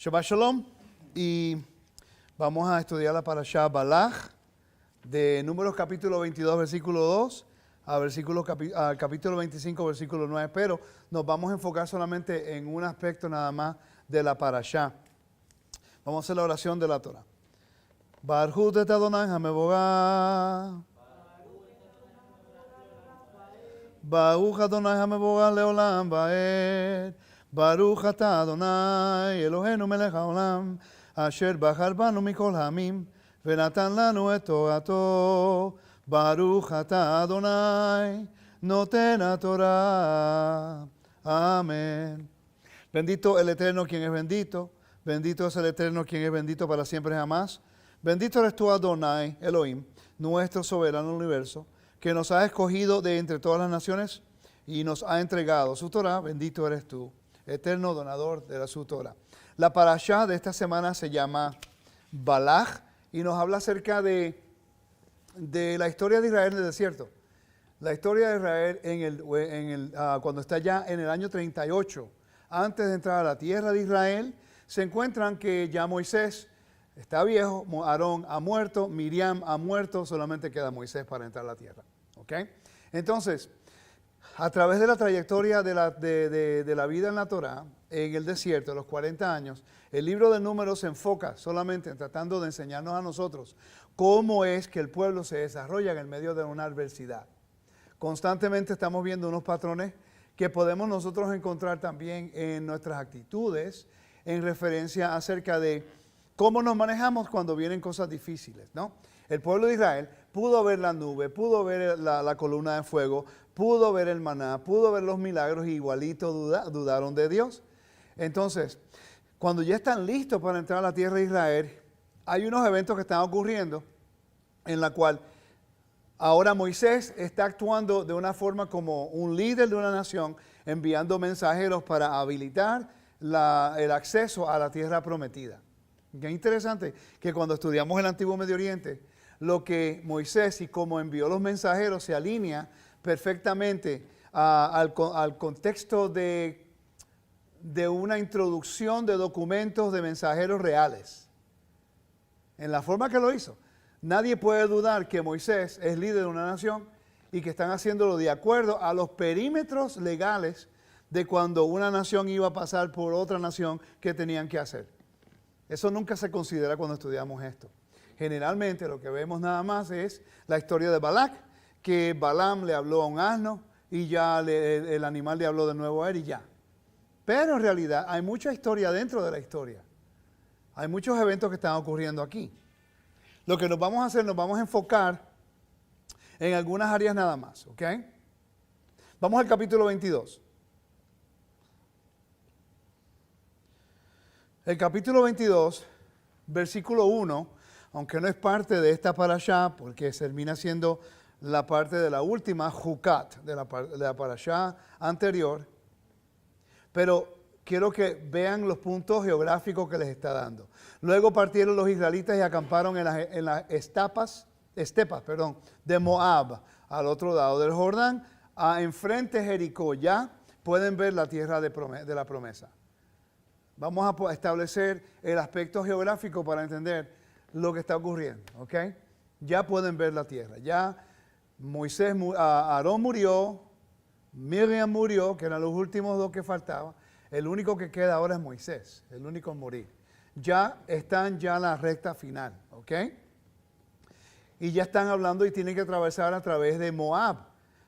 Shabbat Shalom, y vamos a estudiar la parashá Balaj de Números capítulo 22, versículo 2 al capítulo 25, versículo 9, pero nos vamos a enfocar solamente en un aspecto nada más de la parashá. Vamos a hacer la oración de la Torah. Baruch et Adonai hameboga. Baruch Adonai hameboga leolam vaed. Baruch atah Adonai Eloheinu melech haolam asher bachar banu mikol hamim venatan lanu et torato. Baruch atah Adonai noten haTorah. Amén. Bendito el Eterno quien es bendito. Bendito es el Eterno quien es bendito para siempre y jamás. Bendito eres tú, Adonai Elohim, nuestro soberano universo, que nos ha escogido de entre todas las naciones y nos ha entregado su Torah. Bendito eres tú, eterno donador de su Torah. La parashá de esta semana se llama Balaj y nos habla acerca de la historia de Israel en el desierto. La historia de Israel cuando está ya en el año 38, antes de entrar a la tierra de Israel, se encuentran que ya Moisés está viejo, Aarón ha muerto, Miriam ha muerto, solamente queda Moisés para entrar a la tierra. ¿Okay? Entonces, a través de la trayectoria de la vida en la Torah, en el desierto, los 40 años, el libro de Números se enfoca solamente en tratando de enseñarnos a nosotros cómo es que el pueblo se desarrolla en el medio de una adversidad. Constantemente estamos viendo unos patrones que podemos nosotros encontrar también en nuestras actitudes, en referencia acerca de cómo nos manejamos cuando vienen cosas difíciles, ¿no? El pueblo de Israel pudo ver la nube, pudo ver la columna de fuego, pudo ver el maná, pudo ver los milagros y igualito dudaron de Dios. Entonces, cuando ya están listos para entrar a la tierra de Israel, hay unos eventos que están ocurriendo en la cual ahora Moisés está actuando de una forma como un líder de una nación, enviando mensajeros para habilitar el acceso a la tierra prometida. Qué interesante que cuando estudiamos el Antiguo Medio Oriente, lo que Moisés y cómo envió los mensajeros se alinea perfectamente al contexto de una introducción de documentos de mensajeros reales. En la forma que lo hizo. Nadie puede dudar que Moisés es líder de una nación y que están haciéndolo de acuerdo a los perímetros legales de cuando una nación iba a pasar por otra nación que tenían que hacer. Eso nunca se considera cuando estudiamos esto. Generalmente lo que vemos nada más es la historia de Balac, que Balaam le habló a un asno y ya el animal le habló de nuevo a él y ya. Pero en realidad hay mucha historia dentro de la historia. Hay muchos eventos que están ocurriendo aquí. Lo que nos vamos a hacer, nos vamos a enfocar en algunas áreas nada más, ¿ok? Vamos al capítulo 22. El capítulo 22, versículo 1, aunque no es parte de esta parashá, porque termina siendo la parte de la última Jucat, de la parashá anterior, pero quiero que vean los puntos geográficos que les está dando. Luego partieron los israelitas y acamparon en las estepas de Moab, al otro lado del Jordán, enfrente de Jericó. Ya pueden ver la tierra de la promesa. Vamos a establecer el aspecto geográfico para entender lo que está ocurriendo, ¿ok? Ya pueden ver la tierra. Ya Aarón murió, Miriam murió, que eran los últimos dos que faltaban. El único que queda ahora es Moisés, el único en morir. Ya están en la recta final, ¿ok? Y ya están hablando y tienen que atravesar a través de Moab.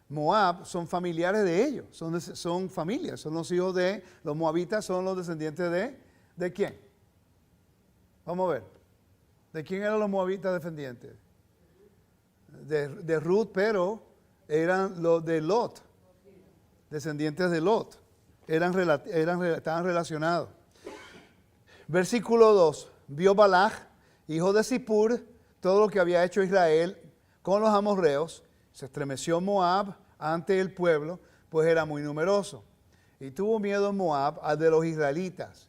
Moab son familiares de ellos, son familias, son los hijos de los moabitas, son los descendientes ¿de quién? Vamos a ver. ¿De quién eran los moabitas descendientes? De Ruth, pero eran los de Lot, descendientes de Lot. Estaban relacionados. Versículo 2. Vio Balaj, hijo de Zippor, todo lo que había hecho Israel con los amorreos. Se estremeció Moab ante el pueblo, pues era muy numeroso. Y tuvo miedo Moab al de los israelitas.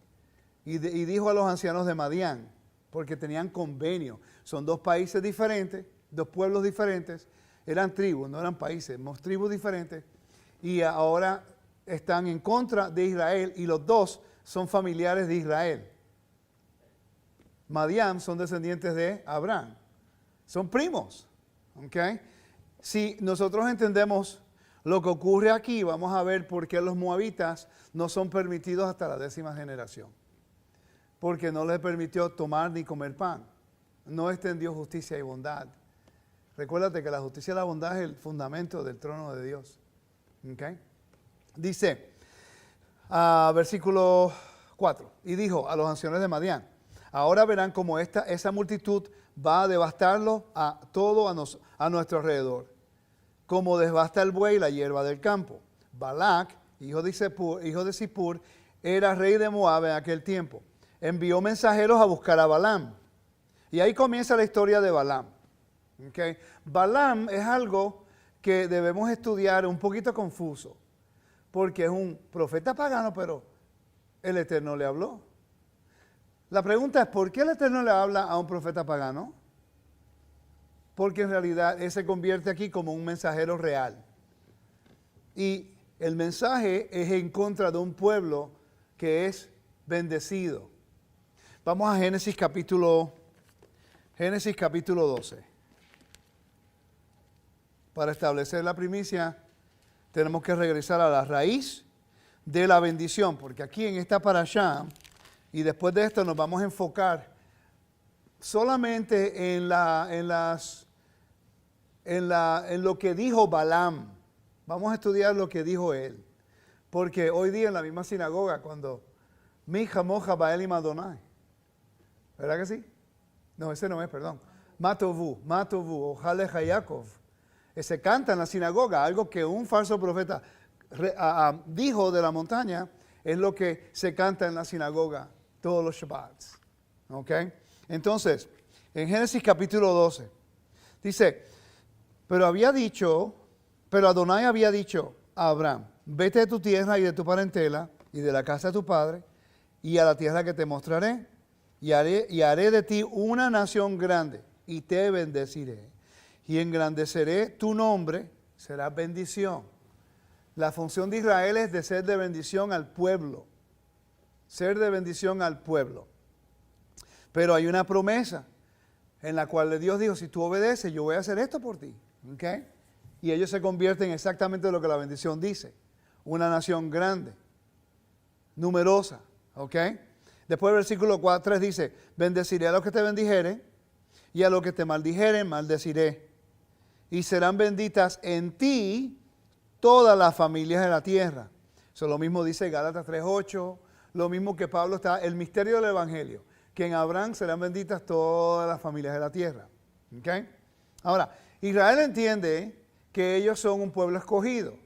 Y dijo a los ancianos de Madián, porque tenían convenio. Son dos países diferentes, dos pueblos diferentes. Eran tribus, no eran países, tribus diferentes. Y ahora están en contra de Israel y los dos son familiares de Israel. Madián son descendientes de Abraham. Son primos. ¿Okay? Si nosotros entendemos lo que ocurre aquí, vamos a ver por qué los moabitas no son permitidos hasta la 10ª generación. Porque no les permitió tomar ni comer pan. No extendió justicia y bondad. Recuérdate que la justicia y la bondad es el fundamento del trono de Dios. ¿Okay? Dice, versículo 4, y dijo a los ancianos de Madián, ahora verán cómo esa multitud va a devastarlo a todo a nuestro alrededor, como devasta el buey la hierba del campo. Balac, hijo de Zippor, era rey de Moab en aquel tiempo. Envió mensajeros a buscar a Balaam. Y ahí comienza la historia de Balaam. ¿Okay? Balaam es algo que debemos estudiar un poquito confuso, porque es un profeta pagano, pero el Eterno le habló. La pregunta es, ¿por qué el Eterno le habla a un profeta pagano? Porque en realidad él se convierte aquí como un mensajero real. Y el mensaje es en contra de un pueblo que es bendecido. Vamos a Génesis capítulo 12. Para establecer la primicia, tenemos que regresar a la raíz de la bendición, porque aquí en esta parashá, y después de esto nos vamos a enfocar solamente en lo que dijo Balaam. Vamos a estudiar lo que dijo él, porque hoy día en la misma sinagoga, cuando Mija Moja Baelim Adonai, ¿verdad que sí? No, ese no es, perdón. Matovu, Ojaleja Yaakov. Se canta en la sinagoga, algo que un falso profeta dijo de la montaña, es lo que se canta en la sinagoga todos los Shabbats. ¿Ok? Entonces, en Génesis capítulo 12, dice, pero Adonai había dicho a Abraham, vete de tu tierra y de tu parentela y de la casa de tu padre y a la tierra que te mostraré y haré de ti una nación grande y te bendeciré y engrandeceré tu nombre, será bendición. La función de Israel es de ser de bendición al pueblo. Ser de bendición al pueblo. Pero hay una promesa en la cual Dios dijo, si tú obedeces, yo voy a hacer esto por ti. ¿Okay? Y ellos se convierten exactamente en lo que la bendición dice. Una nación grande, numerosa. ¿Okay? Después el versículo 3 dice, bendeciré a los que te bendijeren y a los que te maldijeren, maldeciré. Y serán benditas en ti todas las familias de la tierra. Eso lo mismo dice Gálatas 3:8, lo mismo que Pablo está, el misterio del Evangelio, que en Abraham serán benditas todas las familias de la tierra. ¿Okay? Ahora, Israel entiende que ellos son un pueblo escogido.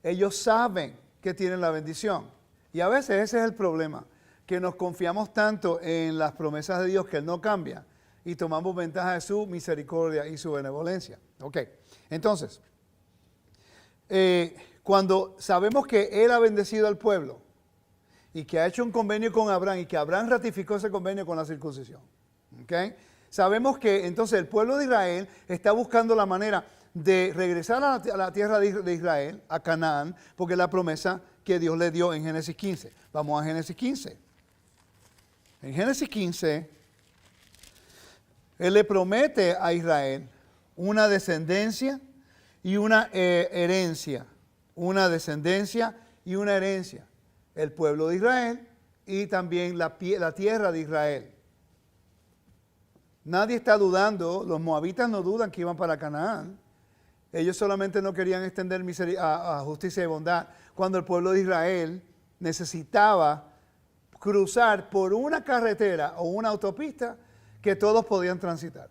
Ellos saben que tienen la bendición. Y a veces ese es el problema, que nos confiamos tanto en las promesas de Dios que Él no cambia y tomamos ventaja de su misericordia y su benevolencia. Ok, entonces, cuando sabemos que Él ha bendecido al pueblo y que ha hecho un convenio con Abraham y que Abraham ratificó ese convenio con la circuncisión, ¿okay? Sabemos que entonces el pueblo de Israel está buscando la manera de regresar a la tierra de Israel, a Canaán, porque es la promesa que Dios le dio en Génesis 15. Vamos a Génesis 15. En Génesis 15, Él le promete a Israel una descendencia y una herencia. Una descendencia y una herencia. El pueblo de Israel y también la tierra de Israel. Nadie está dudando, los moabitas no dudan que iban para Canaán. Ellos solamente no querían extender a justicia y bondad cuando el pueblo de Israel necesitaba cruzar por una carretera o una autopista que todos podían transitar.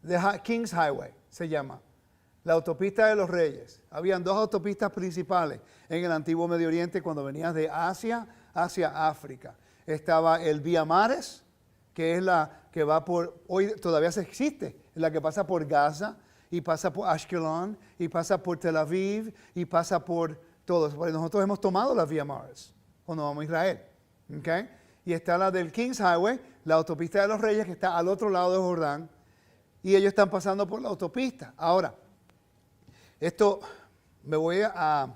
The King's Highway se llama, la autopista de los reyes. Habían dos autopistas principales en el antiguo Medio Oriente cuando venías de Asia hacia África. Estaba el Vía Mares, que es la que va por, hoy todavía se existe, es la que pasa por Gaza y pasa por Ashkelon y pasa por Tel Aviv y pasa por todos. Nosotros hemos tomado la Vía Mares cuando vamos a Israel. ¿Okay? Y está la del King's Highway, la autopista de los reyes que está al otro lado de Jordán y ellos están pasando por la autopista. Ahora, esto me voy a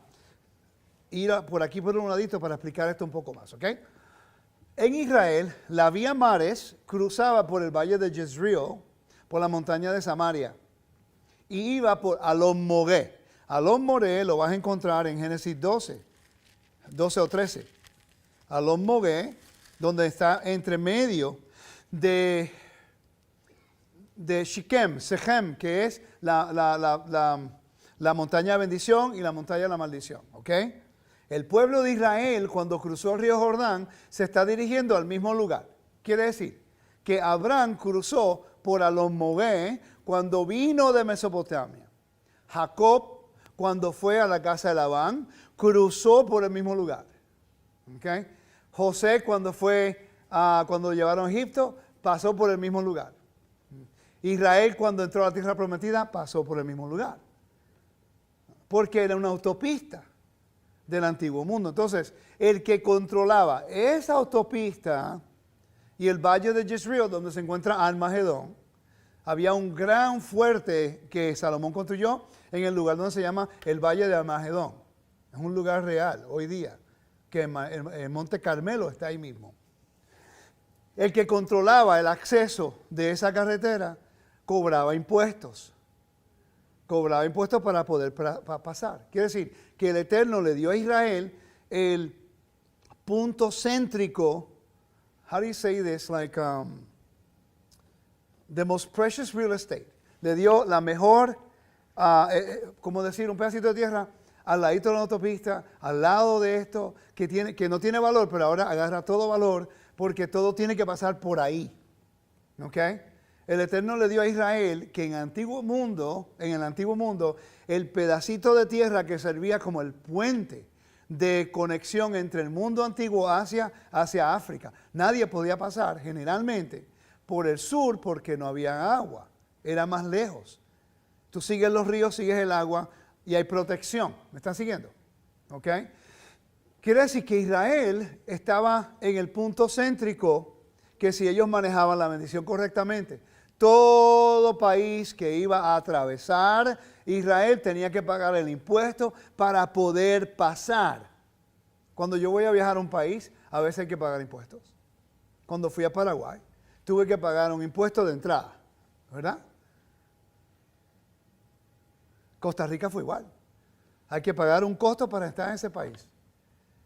ir por aquí por un ladito para explicar esto un poco más. ¿Okay? En Israel, la vía mares cruzaba por el valle de Jezreel, por la montaña de Samaria, y iba por Alon Moré. Alon Moré lo vas a encontrar en Génesis 12 o 13. Alon Moré, donde está entre medio de Shechem, que es la montaña de bendición y la montaña de la maldición. ¿Ok? El pueblo de Israel, cuando cruzó el río Jordán, se está dirigiendo al mismo lugar. Quiere decir que Abraham cruzó por Alon Moré cuando vino de Mesopotamia. Jacob, cuando fue a la casa de Labán, cruzó por el mismo lugar. ¿Okay? José, cuando lo llevaron a Egipto, pasó por el mismo lugar. Israel, cuando entró a la tierra prometida, pasó por el mismo lugar. Porque era una autopista del antiguo mundo. Entonces, el que controlaba esa autopista y el valle de Jezreel, donde se encuentra Armagedón, había un gran fuerte que Salomón construyó en el lugar donde se llama el Valle de Armagedón. Es un lugar real hoy día, que el Monte Carmelo está ahí mismo. El que controlaba el acceso de esa carretera cobraba impuestos. Cobraba impuestos para poder pasar. Quiere decir que el Eterno le dio a Israel el punto céntrico. How do you say this? Like the most precious real estate. Le dio la mejor, como decir, un pedacito de tierra al ladito de la autopista, al lado de esto, que no tiene valor, pero ahora agarra todo valor porque todo tiene que pasar por ahí. ¿Ok? El Eterno le dio a Israel que en el antiguo mundo, el pedacito de tierra que servía como el puente de conexión entre el mundo antiguo hacia África. Nadie podía pasar generalmente por el sur porque no había agua, era más lejos. Tú sigues los ríos, sigues el agua y hay protección. ¿Me están siguiendo? ¿Ok? Quiere decir que Israel estaba en el punto céntrico que si ellos manejaban la bendición correctamente, todo país que iba a atravesar Israel tenía que pagar el impuesto para poder pasar. Cuando yo voy a viajar a un país, a veces hay que pagar impuestos. Cuando fui a Paraguay, tuve que pagar un impuesto de entrada, ¿verdad? Costa Rica fue igual. Hay que pagar un costo para estar en ese país.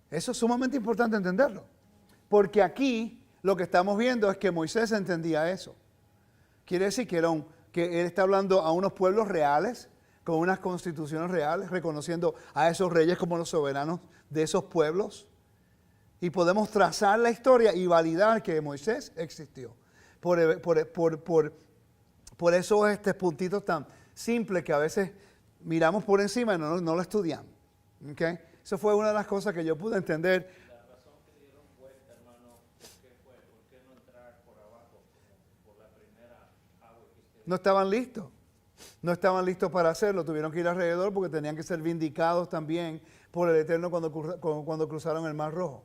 Eso es sumamente importante entenderlo. Porque aquí lo que estamos viendo es que Moisés entendía eso. Quiere decir que él está hablando a unos pueblos reales, con unas constituciones reales, reconociendo a esos reyes como los soberanos de esos pueblos. Y podemos trazar la historia y validar que Moisés existió. Por esos puntitos tan simples que a veces miramos por encima y no lo estudiamos. ¿Okay? Eso fue una de las cosas que yo pude entender. La razón que dieron vuelta, hermano, ¿qué fue? ¿Por qué no entrar por abajo, por la primera agua que usted... No estaban listos. No estaban listos para hacerlo. Tuvieron que ir alrededor porque tenían que ser vindicados también por el Eterno cuando cruzaron el Mar Rojo.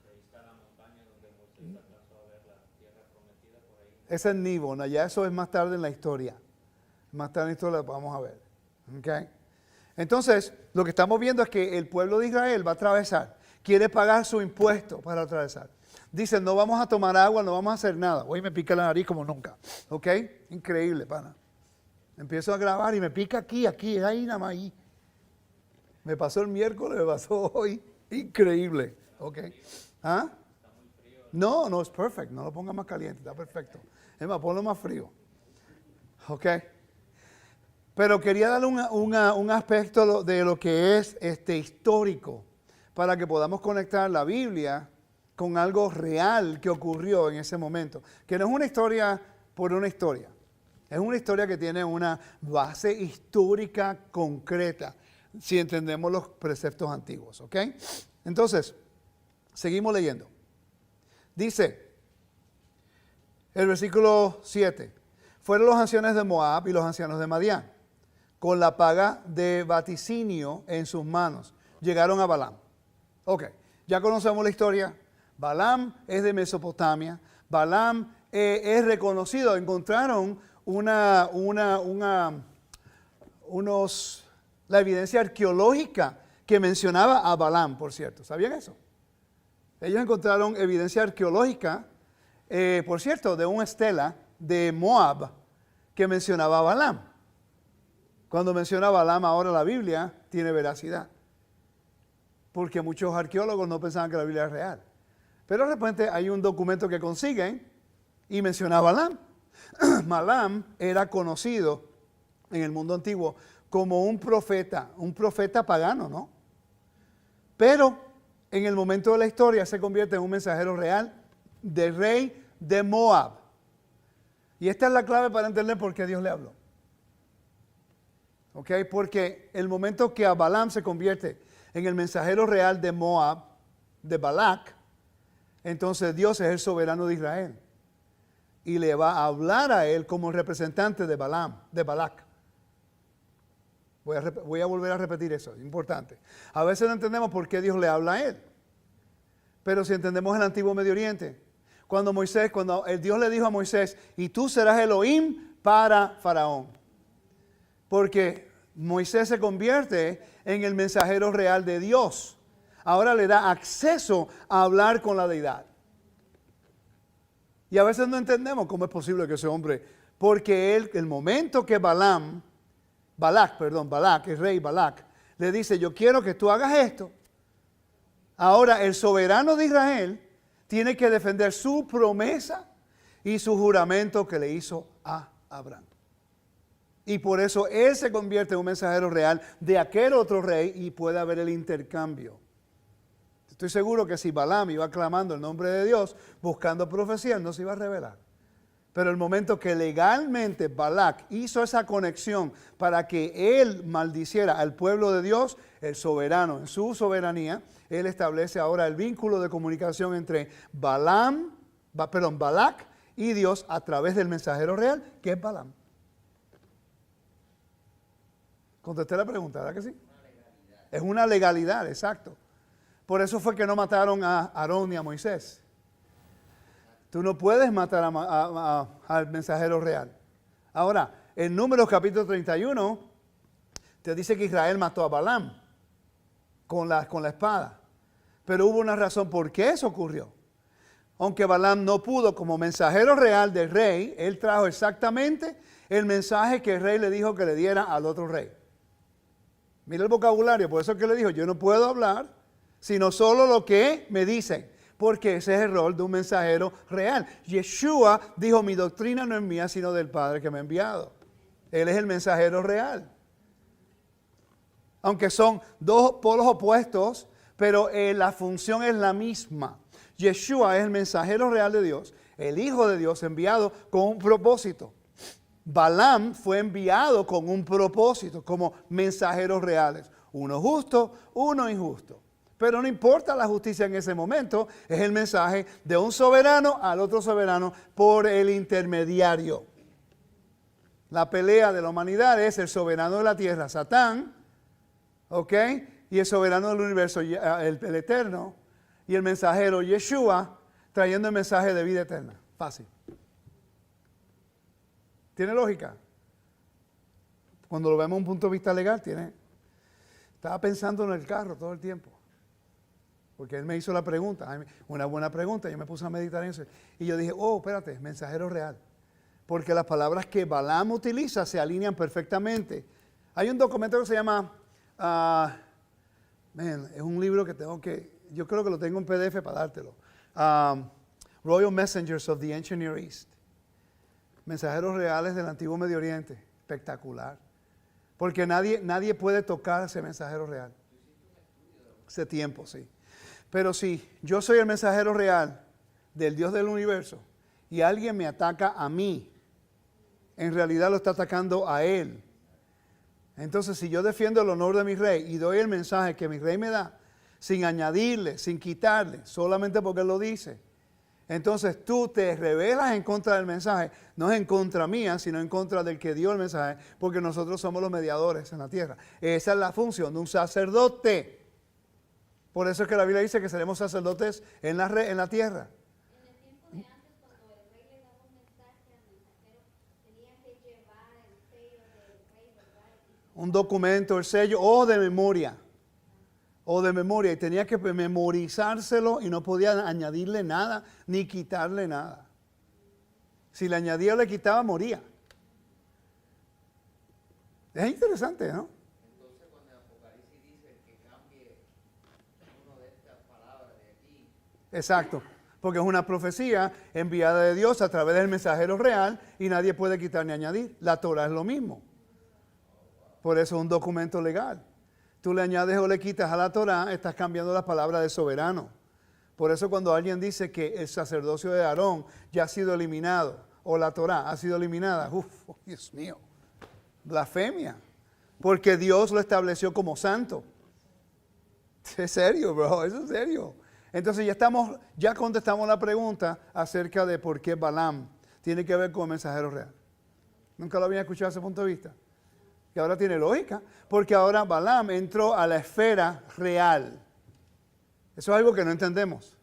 Ahí está la montaña donde Moisés alcanzó a ver la tierra prometida por ahí. Ese es Nibón. Ya eso es más tarde en la historia. Más tarde en la historia lo vamos a ver. ¿Okay? Entonces, lo que estamos viendo es que el pueblo de Israel va a atravesar. Quiere pagar su impuesto para atravesar. Dicen, no vamos a tomar agua, no vamos a hacer nada. Hoy me pica la nariz como nunca. ¿Ok? Increíble, pana. Empiezo a grabar y me pica aquí, ahí nada más ahí. Me pasó el miércoles, me pasó hoy. Increíble. ¿Ok? ¿Ah? No, es perfecto. No lo ponga más caliente, está perfecto. Es más, ponlo más frío. ¿Ok? Pero quería darle un aspecto de lo que es histórico para que podamos conectar la Biblia con algo real que ocurrió en ese momento. Que no es una historia por una historia. Es una historia que tiene una base histórica concreta, si entendemos los preceptos antiguos. ¿Ok? Entonces, seguimos leyendo. Dice el versículo 7. Fueron los ancianos de Moab y los ancianos de Madián, con la paga de vaticinio en sus manos. Llegaron a Balaam. Ok, ya conocemos la historia. Balaam es de Mesopotamia. Balaam es reconocido. Encontraron la evidencia arqueológica que mencionaba a Balaam, por cierto. ¿Sabían eso? Ellos encontraron evidencia arqueológica, por cierto, de una estela de Moab que mencionaba a Balaam. Cuando menciona a Balaam ahora la Biblia, tiene veracidad. Porque muchos arqueólogos no pensaban que la Biblia era real. Pero de repente hay un documento que consiguen y menciona a Balaam. Balaam era conocido en el mundo antiguo como un profeta pagano, ¿no? Pero en el momento de la historia se convierte en un mensajero real del rey de Moab. Y esta es la clave para entender por qué Dios le habló. ¿Ok? Porque el momento que a Balaam se convierte en el mensajero real de Moab, de Balac, entonces Dios es el soberano de Israel. Y le va a hablar a él como representante de Balaam, de Balac. Voy a volver a repetir eso, es importante. A veces no entendemos por qué Dios le habla a él. Pero si entendemos el antiguo Medio Oriente, cuando el Dios le dijo a Moisés, y tú serás Elohim para Faraón. Porque Moisés se convierte en el mensajero real de Dios. Ahora le da acceso a hablar con la deidad. Y a veces no entendemos cómo es posible que ese hombre, porque el momento que Balac, el rey Balac, le dice, yo quiero que tú hagas esto. Ahora el soberano de Israel tiene que defender su promesa y su juramento que le hizo a Abraham. Y por eso él se convierte en un mensajero real de aquel otro rey y puede haber el intercambio. Estoy seguro que si Balaam iba clamando el nombre de Dios, buscando profecía, no se iba a revelar. Pero el momento que legalmente Balac hizo esa conexión para que él maldiciera al pueblo de Dios, el soberano, en su soberanía, él establece ahora el vínculo de comunicación entre Balac y Dios a través del mensajero real, que es Balaam. Contesté la pregunta, ¿verdad que sí? Es una legalidad, exacto. Por eso fue que no mataron a Aarón ni a Moisés. Tú no puedes matar al mensajero real. Ahora, en Números capítulo 31, te dice que Israel mató a Balaam con la espada. Pero hubo una razón por qué eso ocurrió. Aunque Balaam no pudo, como mensajero real del rey, él trajo exactamente el mensaje que el rey le dijo que le diera al otro rey. Mira el vocabulario, por eso es que le dijo, yo no puedo hablar, sino solo lo que me dicen, porque ese es el rol de un mensajero real. Yeshua dijo, mi doctrina no es mía, sino del Padre que me ha enviado. Él es el mensajero real. Aunque son dos polos opuestos, pero la función es la misma. Yeshua es el mensajero real de Dios, el Hijo de Dios enviado con un propósito. Balaam fue enviado con un propósito, como mensajeros reales. Uno justo, uno injusto. Pero no importa la justicia en ese momento, es el mensaje de un soberano al otro soberano por el intermediario. La pelea de la humanidad es el soberano de la tierra, Satán, ¿ok? Y el soberano del universo, el eterno, y el mensajero Yeshua, trayendo el mensaje de vida eterna. Fácil. ¿Tiene lógica? Cuando lo vemos desde un punto de vista legal, tiene. Estaba pensando en el carro todo el tiempo. Porque él me hizo la pregunta, una buena pregunta, yo me puse a meditar en eso. Y yo dije, espérate, mensajero real. Porque las palabras que Balaam utiliza se alinean perfectamente. Hay un documento que se llama, es un libro que yo creo que lo tengo en PDF para dártelo. Royal Messengers of the Ancient Near East. Mensajeros reales del Antiguo Medio Oriente. Espectacular. Porque nadie puede tocar ese mensajero real. Hace tiempo, sí. Pero si yo soy el mensajero real del Dios del universo y alguien me ataca a mí, en realidad lo está atacando a él. Entonces, si yo defiendo el honor de mi rey y doy el mensaje que mi rey me da, sin añadirle, sin quitarle, solamente porque él lo dice, entonces tú te rebelas en contra del mensaje, no es en contra mía, sino en contra del que dio el mensaje, porque nosotros somos los mediadores en la tierra. Esa es la función de un sacerdote. Por eso es que la Biblia dice que seremos sacerdotes en la tierra. En el tiempo de antes, cuando el rey le daba un mensaje al mensajero, tenía que llevar el sello del rey, ¿verdad? Un documento, el sello, o de memoria. o de memoria, y tenía que memorizárselo y no podía añadirle nada ni quitarle nada. Si le añadía o le quitaba, moría. Es interesante, ¿no? Entonces, cuando el Apocalipsis dice que cambie uno de estas palabras de aquí, Exacto, porque es una profecía enviada de Dios a través del mensajero real y nadie puede quitar ni añadir. La Torah es lo mismo. Por eso es un documento legal. Tú le añades o le quitas a la Torah, estás cambiando la palabra de soberano. Por eso cuando alguien dice que el sacerdocio de Aarón ya ha sido eliminado, o la Torah ha sido eliminada, oh, Dios mío, blasfemia. Porque Dios lo estableció como santo. Es serio, bro, eso es serio. Entonces ya contestamos la pregunta acerca de por qué Balaam tiene que ver con el mensajero real. Nunca lo había escuchado desde ese punto de vista. Y ahora tiene lógica, porque ahora Balaam entró a la esfera real. Eso es algo que no entendemos.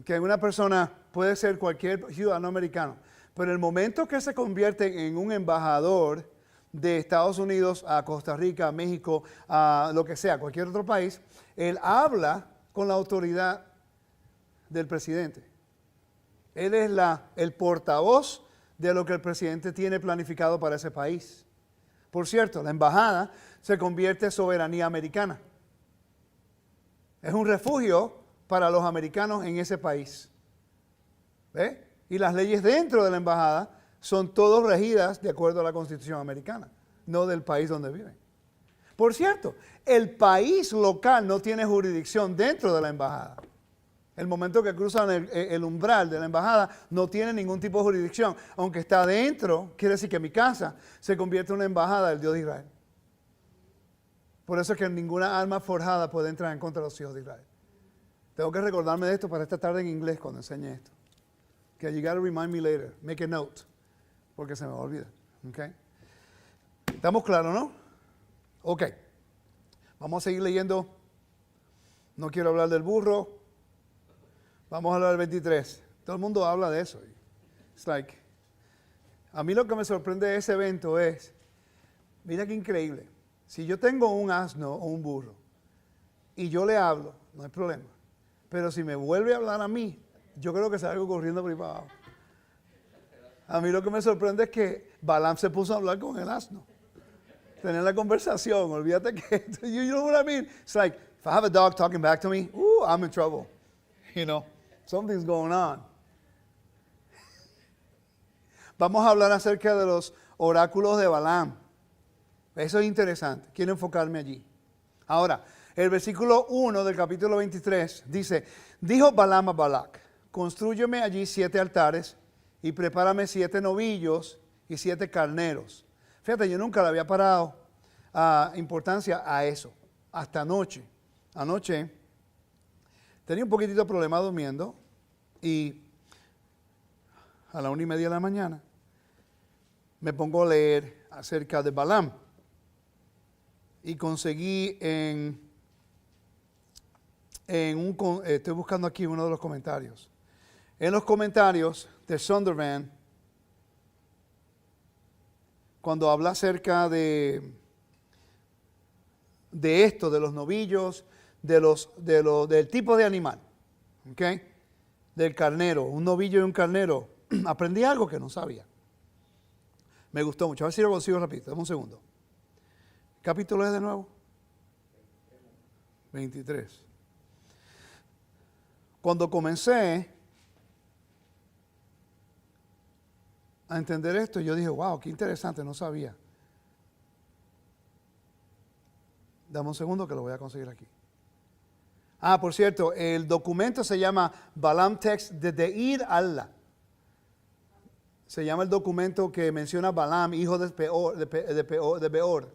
Que una persona puede ser cualquier ciudadano americano, pero el momento que se convierte en un embajador de Estados Unidos a Costa Rica, a México, a lo que sea, cualquier otro país, él habla con la autoridad del presidente. Él es el portavoz de lo que el presidente tiene planificado para ese país. Por cierto, la embajada se convierte en soberanía americana. Es un refugio para los americanos en ese país. ¿Ve? Y las leyes dentro de la embajada son todas regidas de acuerdo a la Constitución americana, no del país donde viven. Por cierto, el país local no tiene jurisdicción dentro de la embajada. El momento que cruzan el umbral de la embajada no tiene ningún tipo de jurisdicción. Aunque está dentro, quiere decir que mi casa se convierte en una embajada del Dios de Israel. Por eso es que ninguna arma forjada puede entrar en contra de los hijos de Israel. Tengo que recordarme de esto para esta tarde en inglés cuando enseñe esto. Que you gotta remind me later. Make a note. Porque se me va a olvidar. Okay. ¿Estamos claros, no? Ok. Vamos a seguir leyendo. No quiero hablar del burro. Vamos a hablar del 23. Todo el mundo habla de eso. It's like, a mí lo que me sorprende de ese evento es, mira qué increíble. Si yo tengo un asno o un burro y yo le hablo, no hay problema. Pero si me vuelve a hablar a mí, yo creo que salgo corriendo por ahí para abajo. A mí lo que me sorprende es que Balaam se puso a hablar con el asno. Tener la conversación, olvídate que, you know what I mean? It's like, if I have a dog talking back to me, I'm in trouble. You know, something's going on. Vamos a hablar acerca de los oráculos de Balaam. Eso es interesante. Quiero enfocarme allí. Ahora, el versículo 1 del capítulo 23 dice, dijo Balaam a Balac, constrúyeme allí 7 altares y prepárame 7 novillos y 7 carneros. Fíjate, yo nunca le había parado importancia a eso, hasta anoche. Anoche tenía un poquitito de problema durmiendo y a la 1:30 de la mañana me pongo a leer acerca de Balaam y conseguí estoy buscando aquí uno de los comentarios. En los comentarios de Sundervan, cuando habla acerca de esto, de los novillos, del tipo de animal, ¿okay? Del carnero, un novillo y un carnero, aprendí algo que no sabía. Me gustó mucho. A ver si lo consigo rápido. Dame un segundo. ¿Qué capítulo es de nuevo? 23. Cuando comencé a entender esto, yo dije, wow, qué interesante, no sabía. Dame un segundo que lo voy a conseguir aquí. Por cierto, el documento se llama Balaam Text de Deir Allah. Se llama el documento que menciona Balaam, hijo de Beor.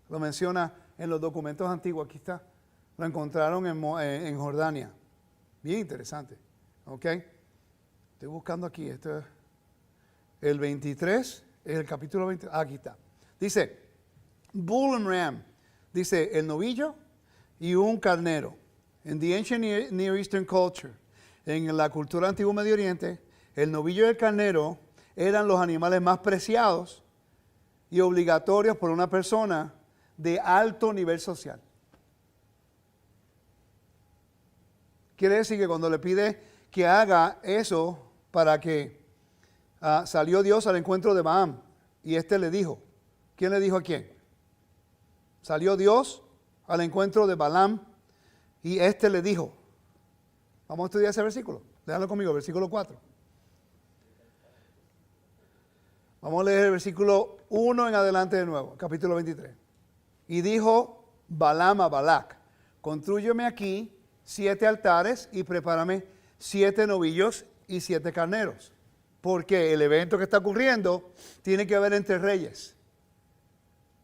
Lo menciona en los documentos antiguos. Aquí está. Lo encontraron en Jordania. Bien interesante. ¿Ok? Estoy buscando aquí. El 23 es el capítulo 23. Aquí está. Dice, Bull and Ram. Dice, el novillo y un carnero. En the ancient Near Eastern culture, en la cultura antigua Medio Oriente, el novillo y el carnero eran los animales más preciados y obligatorios por una persona de alto nivel social. Quiere decir que cuando le pide que haga eso para que salió Dios al encuentro de Balaam y le dijo, ¿quién le dijo a quién? Salió Dios al encuentro de Balaam y le dijo, vamos a estudiar ese versículo, déjalo conmigo, versículo 4. Vamos a leer el versículo 1 en adelante de nuevo, capítulo 23. Y dijo Balaam a Balac, constrúyeme aquí 7 altares y prepárame 7 novillos y 7 carneros. Porque el evento que está ocurriendo tiene que ver entre reyes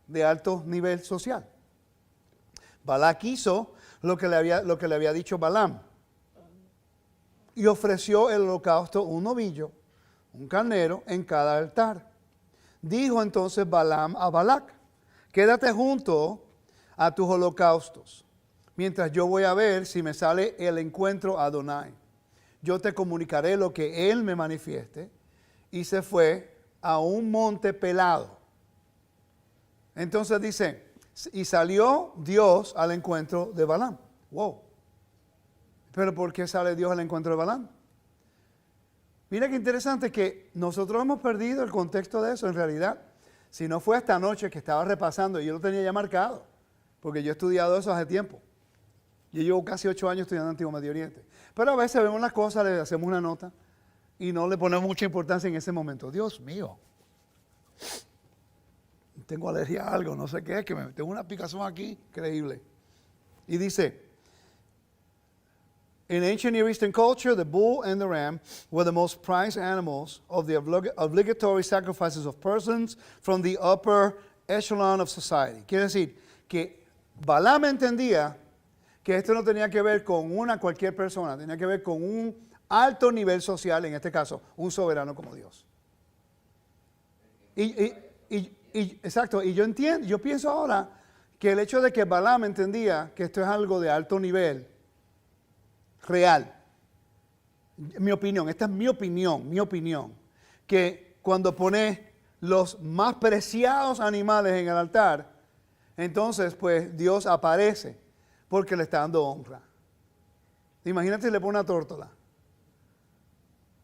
de alto nivel social. Balac hizo lo que le había dicho Balaam. Y ofreció el holocausto un novillo, un carnero en cada altar. Dijo entonces Balaam a Balac, quédate junto a tus holocaustos, mientras yo voy a ver si me sale el encuentro a Adonai. Yo te comunicaré lo que él me manifieste. Y se fue a un monte pelado. Entonces dice, y salió Dios al encuentro de Balaam. Wow. Pero ¿por qué sale Dios al encuentro de Balaam? Mira qué interesante que nosotros hemos perdido el contexto de eso en realidad. Si no fue esta noche que estaba repasando, y yo lo tenía ya marcado, porque yo he estudiado eso hace tiempo. Yo llevo casi 8 años estudiando Antiguo Medio Oriente. Pero a veces vemos las cosas, le hacemos una nota y no le ponemos mucha importancia en ese momento. Dios mío, tengo alergia a algo, no sé qué es, que tengo una picazón aquí, increíble. Y dice, in ancient Near Eastern culture, the bull and the ram were the most prized animals of the obligatory sacrifices of persons from the upper echelon of society. Quiere decir que Balaam entendía que esto no tenía que ver con cualquier persona, tenía que ver con un alto nivel social, en este caso, un soberano como Dios. Exacto, y yo pienso ahora que el hecho de que Balaam entendía que esto es algo de alto nivel, real, mi opinión, esta es mi opinión, que cuando pone los más preciados animales en el altar, entonces pues Dios aparece porque le está dando honra. Imagínate si le pone una tórtola.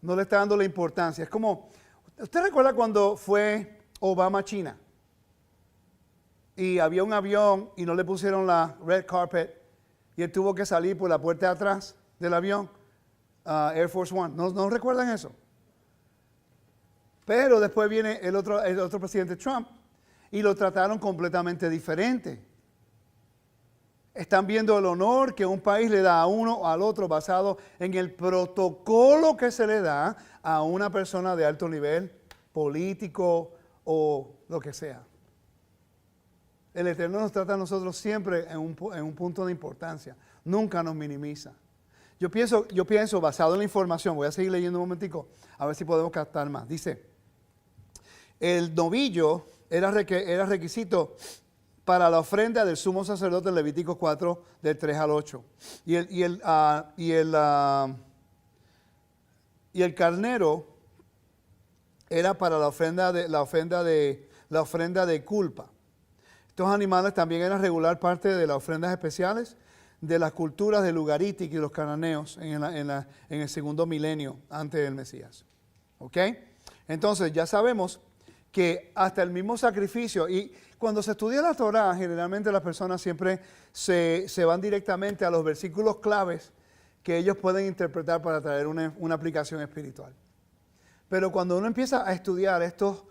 No le está dando la importancia. Es como, ¿usted recuerda cuando fue Obama a China? Y había un avión y no le pusieron la red carpet y él tuvo que salir por la puerta de atrás del avión, Air Force One. ¿No recuerdan eso? Pero después viene el otro presidente Trump y lo trataron completamente diferente. Están viendo el honor que un país le da a uno o al otro basado en el protocolo que se le da a una persona de alto nivel político o lo que sea. El Eterno nos trata a nosotros siempre en un punto de importancia. Nunca nos minimiza. Yo pienso basado en la información, voy a seguir leyendo un momentico, a ver si podemos captar más. Dice, el novillo era requisito para la ofrenda del sumo sacerdote en Levítico 4, del 3 al 8. Y el carnero era para la ofrenda de culpa. Estos animales también eran regular parte de las ofrendas especiales de las culturas del Ugarític y los cananeos en el segundo milenio antes del Mesías. ¿Ok? Entonces ya sabemos que hasta el mismo sacrificio, y cuando se estudia la Torá, generalmente las personas siempre se van directamente a los versículos claves que ellos pueden interpretar para traer una aplicación espiritual. Pero cuando uno empieza a estudiar estos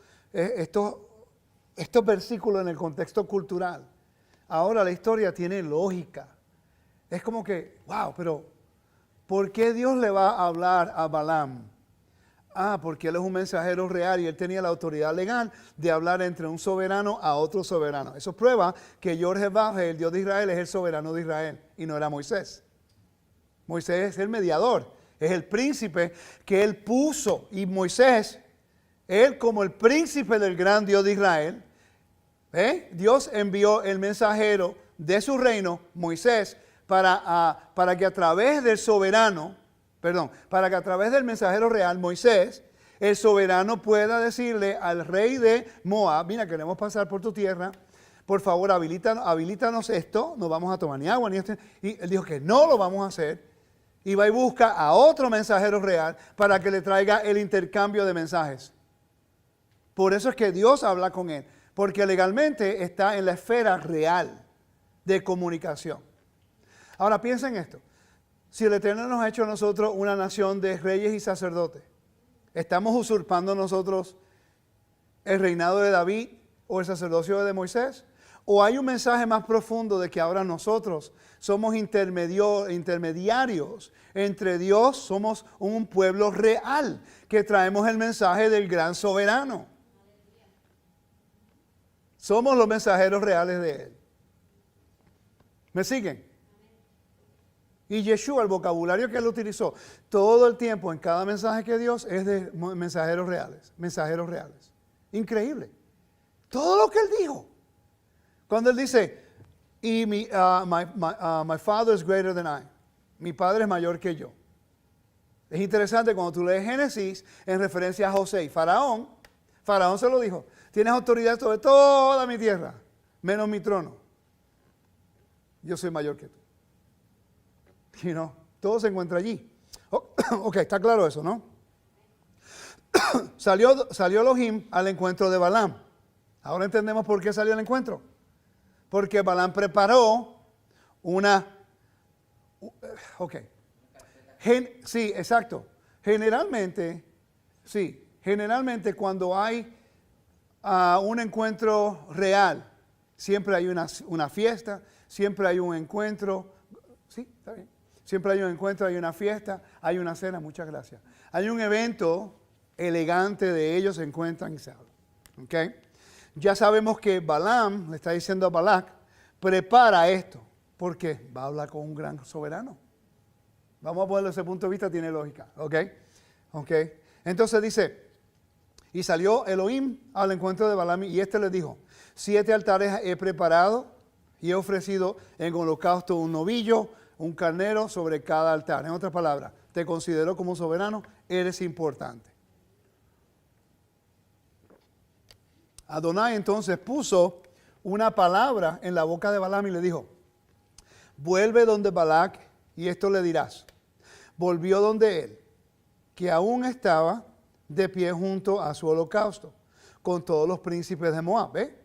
versículos en el contexto cultural, ahora la historia tiene lógica. Es como que, wow, pero ¿por qué Dios le va a hablar a Balaam? Porque él es un mensajero real y él tenía la autoridad legal de hablar entre un soberano a otro soberano. Eso prueba que Yod-Heh-Vah, el Dios de Israel, es el soberano de Israel y no era Moisés. Moisés es el mediador, es el príncipe que él puso. Y Moisés, él como el príncipe del gran Dios de Israel, Dios envió el mensajero de su reino, Moisés, para que a través del para que a través del mensajero real, Moisés, el soberano pueda decirle al rey de Moab, mira, queremos pasar por tu tierra, por favor, habilítanos esto, no vamos a tomar ni agua, ni esto. Y él dijo que no lo vamos a hacer. y va y busca a otro mensajero real para que le traiga el intercambio de mensajes. Por eso es que Dios habla con él, porque legalmente está en la esfera real de comunicación. Ahora piensen esto, si el Eterno nos ha hecho a nosotros una nación de reyes y sacerdotes, ¿estamos usurpando nosotros el reinado de David o el sacerdocio de Moisés? ¿O hay un mensaje más profundo de que ahora nosotros somos intermediarios entre Dios, somos un pueblo real, que traemos el mensaje del gran soberano? Somos los mensajeros reales de Él. ¿Me siguen? Y Yeshua, el vocabulario que Él utilizó todo el tiempo en cada mensaje que Dios es de mensajeros reales, mensajeros reales. Increíble. Todo lo que Él dijo. Cuando Él dice, y my father is greater than I. Mi padre es mayor que yo. Es interesante cuando tú lees Génesis en referencia a José y Faraón se lo dijo, tienes autoridad sobre toda mi tierra, menos mi trono. Yo soy mayor que tú. Todo se encuentra allí. Ok, está claro eso, ¿no? Salió Elohim al encuentro de Balaam. Ahora entendemos por qué salió al encuentro. Porque Balaam preparó una... Ok. Sí, exacto. Generalmente cuando hay un encuentro real, siempre hay una fiesta, siempre hay un encuentro. Sí, está bien. Siempre hay un encuentro, hay una fiesta, hay una cena, muchas gracias. Hay un evento elegante de ellos, se encuentran y se hablan. ¿Ok? Ya sabemos que Balaam le está diciendo a Balac, prepara esto, porque va a hablar con un gran soberano. Vamos a ponerlo desde ese punto de vista, tiene lógica. ¿Ok? ¿Ok? Entonces dice, y salió Elohim al encuentro de Balaam y este le dijo, 7 altares he preparado y he ofrecido en holocausto un novillo, un carnero sobre cada altar. En otras palabras, te considero como soberano, eres importante. Adonai entonces puso una palabra en la boca de Balaam y le dijo, vuelve donde Balac y esto le dirás. Volvió donde él, que aún estaba de pie junto a su holocausto, con todos los príncipes de Moab. ¿Ve?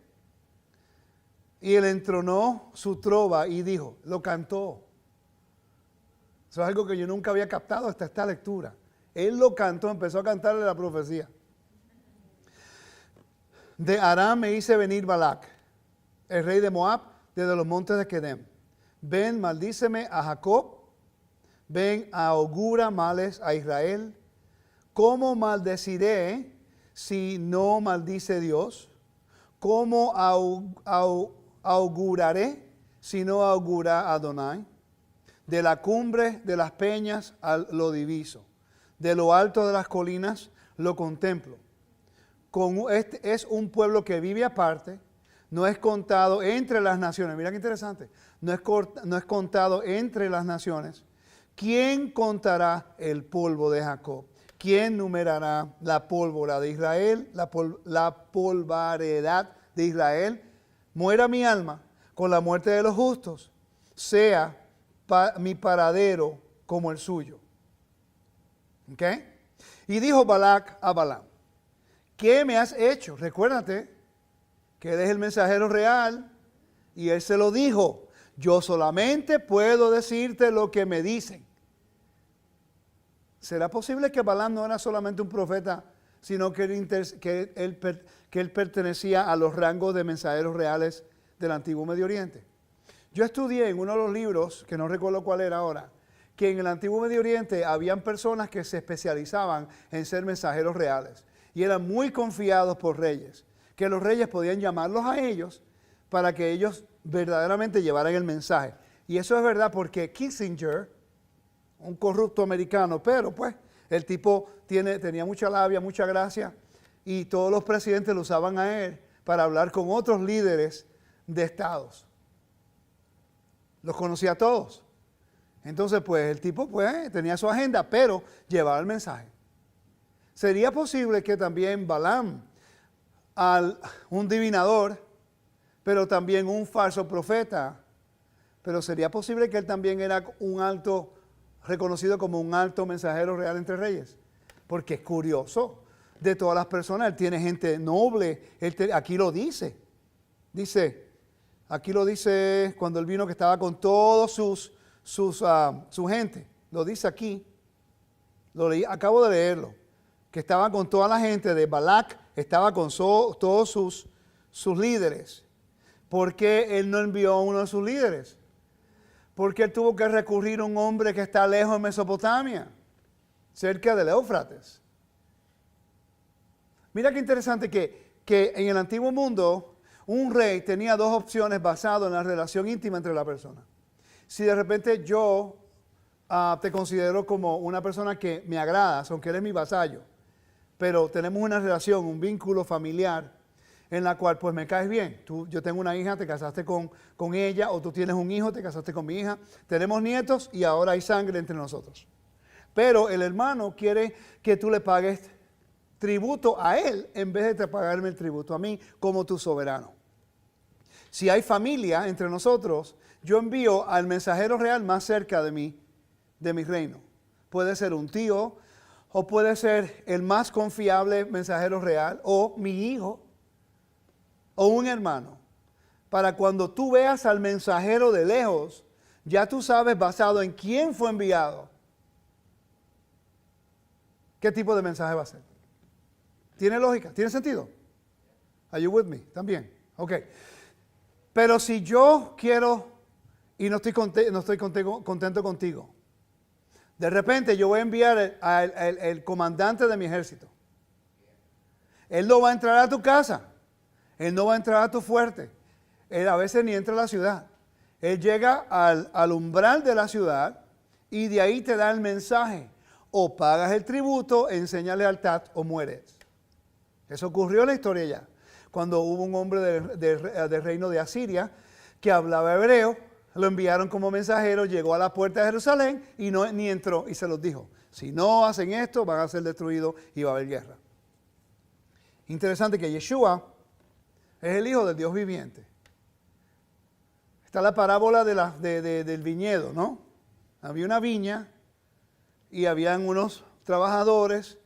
Y él entronó su trova y dijo, lo cantó. Eso es algo que yo nunca había captado hasta esta lectura. Él lo cantó, empezó a cantarle la profecía. De Aram me hice venir Balac, el rey de Moab, desde los montes de Kedem. Ven, maldíceme a Jacob, ven, augura males a Israel. ¿Cómo maldeciré si no maldice Dios? ¿Cómo auguraré si no augura Adonai? De la cumbre de las peñas lo diviso, de lo alto de las colinas lo contemplo. Este es un pueblo que vive aparte, no es contado entre las naciones. Mira qué interesante, no es contado entre las naciones. ¿Quién contará el polvo de Jacob? ¿Quién numerará la pólvora de Israel, la polvaredad de Israel? Muera mi alma con la muerte de los justos, sea mi paradero como el suyo. ¿Ok? Y dijo Balac a Balaam, ¿qué me has hecho? Recuérdate que él es el mensajero real y él se lo dijo. Yo solamente puedo decirte lo que me dicen. ¿Será posible que Balaam no era solamente un profeta, sino que él pertenecía a los rangos de mensajeros reales del Antiguo Medio Oriente? Yo estudié en uno de los libros, que no recuerdo cuál era ahora, que en el Antiguo Medio Oriente habían personas que se especializaban en ser mensajeros reales y eran muy confiados por reyes, que los reyes podían llamarlos a ellos para que ellos verdaderamente llevaran el mensaje. Y eso es verdad porque Kissinger, un corrupto americano, pero pues el tipo tenía mucha labia, mucha gracia y todos los presidentes lo usaban a él para hablar con otros líderes de estados. Los conocía a todos. Entonces, pues, el tipo, pues, tenía su agenda, pero llevaba el mensaje. ¿Sería posible que también Balaam, un divinador, pero también un falso profeta, pero sería posible que él también era un alto reconocido como un alto mensajero real entre reyes? Porque es curioso. De todas las personas, él tiene gente noble. Aquí lo dice. Aquí lo dice cuando él vino que estaba con todos su gente. Lo dice aquí. Lo leí, acabo de leerlo. Que estaba con toda la gente de Balac, estaba con todos sus líderes. ¿Por qué él no envió a uno de sus líderes? Porque él tuvo que recurrir a un hombre que está lejos en Mesopotamia, cerca del Éufrates. Mira qué interesante que en el antiguo mundo un rey tenía dos opciones basadas en la relación íntima entre la persona. Si de repente yo te considero como una persona que me agradas, aunque eres mi vasallo, pero tenemos una relación, un vínculo familiar en la cual pues me caes bien. Yo tengo una hija, te casaste con ella, o tú tienes un hijo, te casaste con mi hija. Tenemos nietos y ahora hay sangre entre nosotros. Pero el hermano quiere que tú le pagues tributo a él en vez de pagarme el tributo a mí como tu soberano. Si hay familia entre nosotros, yo envío al mensajero real más cerca de mi reino. Puede ser un tío, o puede ser el más confiable mensajero real, o mi hijo, o un hermano. Para cuando tú veas al mensajero de lejos, ya tú sabes basado en quién fue enviado, qué tipo de mensaje va a ser. ¿Tiene lógica? ¿Tiene sentido? Are you with me? ¿También? Ok. Pero si yo quiero y no estoy contento contigo, de repente yo voy a enviar el comandante de mi ejército. Él no va a entrar a tu casa. Él no va a entrar a tu fuerte. Él a veces ni entra a la ciudad. Él llega al umbral de la ciudad y de ahí te da el mensaje. O pagas el tributo, enseña lealtad o mueres. Eso ocurrió en la historia ya. Cuando hubo un hombre del reino de Asiria que hablaba hebreo, lo enviaron como mensajero, llegó a la puerta de Jerusalén y ni entró y se los dijo. Si no hacen esto, van a ser destruidos y va a haber guerra. Interesante que Yeshua es el Hijo del Dios viviente. Está la parábola del viñedo, ¿no? Había una viña y habían unos trabajadores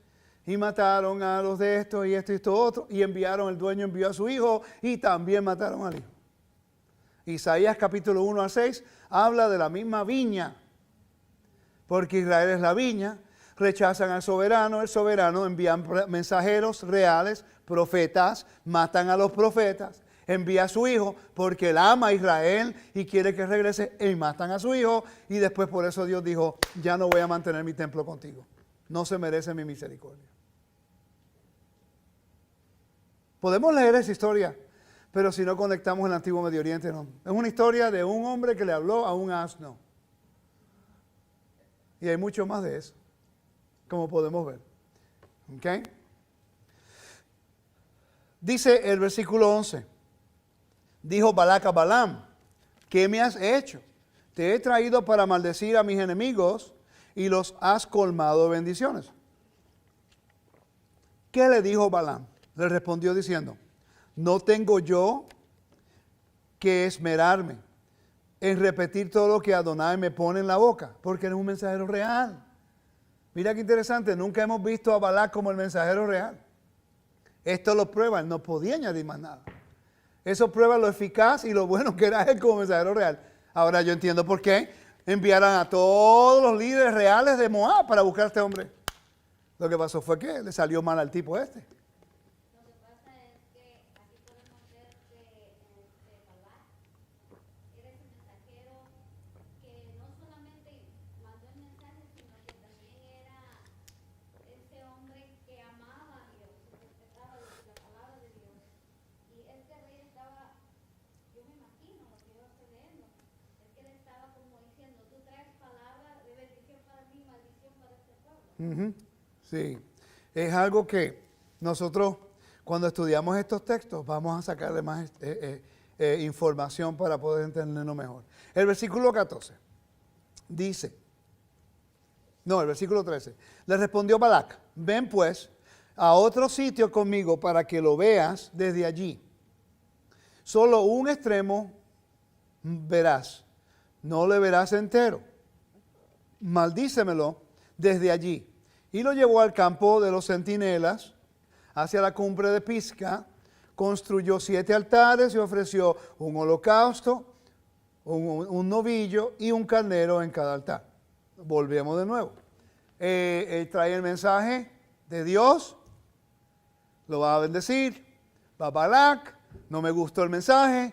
y mataron a los de esto y esto otro y el dueño envió a su hijo y también mataron al hijo. Isaías capítulo 1 al 6 habla de la misma viña, porque Israel es la viña, rechazan al soberano, el soberano envía mensajeros reales, profetas, matan a los profetas, envía a su hijo porque él ama a Israel y quiere que regrese y matan a su hijo y después por eso Dios dijo, ya no voy a mantener mi templo contigo, no se merece mi misericordia. Podemos leer esa historia, pero si no conectamos el antiguo Medio Oriente, no. Es una historia de un hombre que le habló a un asno. Y hay mucho más de eso, como podemos ver. ¿Ok? Dice el versículo 11. Dijo Balac a Balaam, ¿qué me has hecho? Te he traído para maldecir a mis enemigos y los has colmado de bendiciones. ¿Qué le dijo Balaam? Le respondió diciendo, no tengo yo que esmerarme en repetir todo lo que Adonai me pone en la boca, porque él es un mensajero real. Mira qué interesante, nunca hemos visto a Balac como el mensajero real. Esto lo prueba, él no podía añadir más nada. Eso prueba lo eficaz y lo bueno que era él como mensajero real. Ahora yo entiendo por qué enviaron a todos los líderes reales de Moab para buscar a este hombre. Lo que pasó fue que le salió mal al tipo este. Lo que pasa es que aquí podemos ver que Balac era ese mensajero que no solamente mandó el mensaje, sino que también era ese hombre que amaba a Dios, que respetaba la palabra de Dios. Y este rey estaba, yo me imagino lo que yo estoy leyendo, es que él estaba como diciendo, tú traes palabra de bendición para mí, maldición para este pueblo. Sí, es algo que nosotros cuando estudiamos estos textos vamos a sacarle más información para poder entenderlo mejor. El versículo 14 dice, el versículo 13, le respondió Balac, ven pues a otro sitio conmigo para que lo veas desde allí. Solo un extremo verás, no le verás entero. maldícemelo desde allí. Y lo llevó al campo de los centinelas, hacia la cumbre de Pisga, construyó 7 altares y ofreció un holocausto, un novillo y un carnero en cada altar. Volvemos de nuevo. Él trae el mensaje de Dios, lo va a bendecir, va a Balac, no me gustó el mensaje,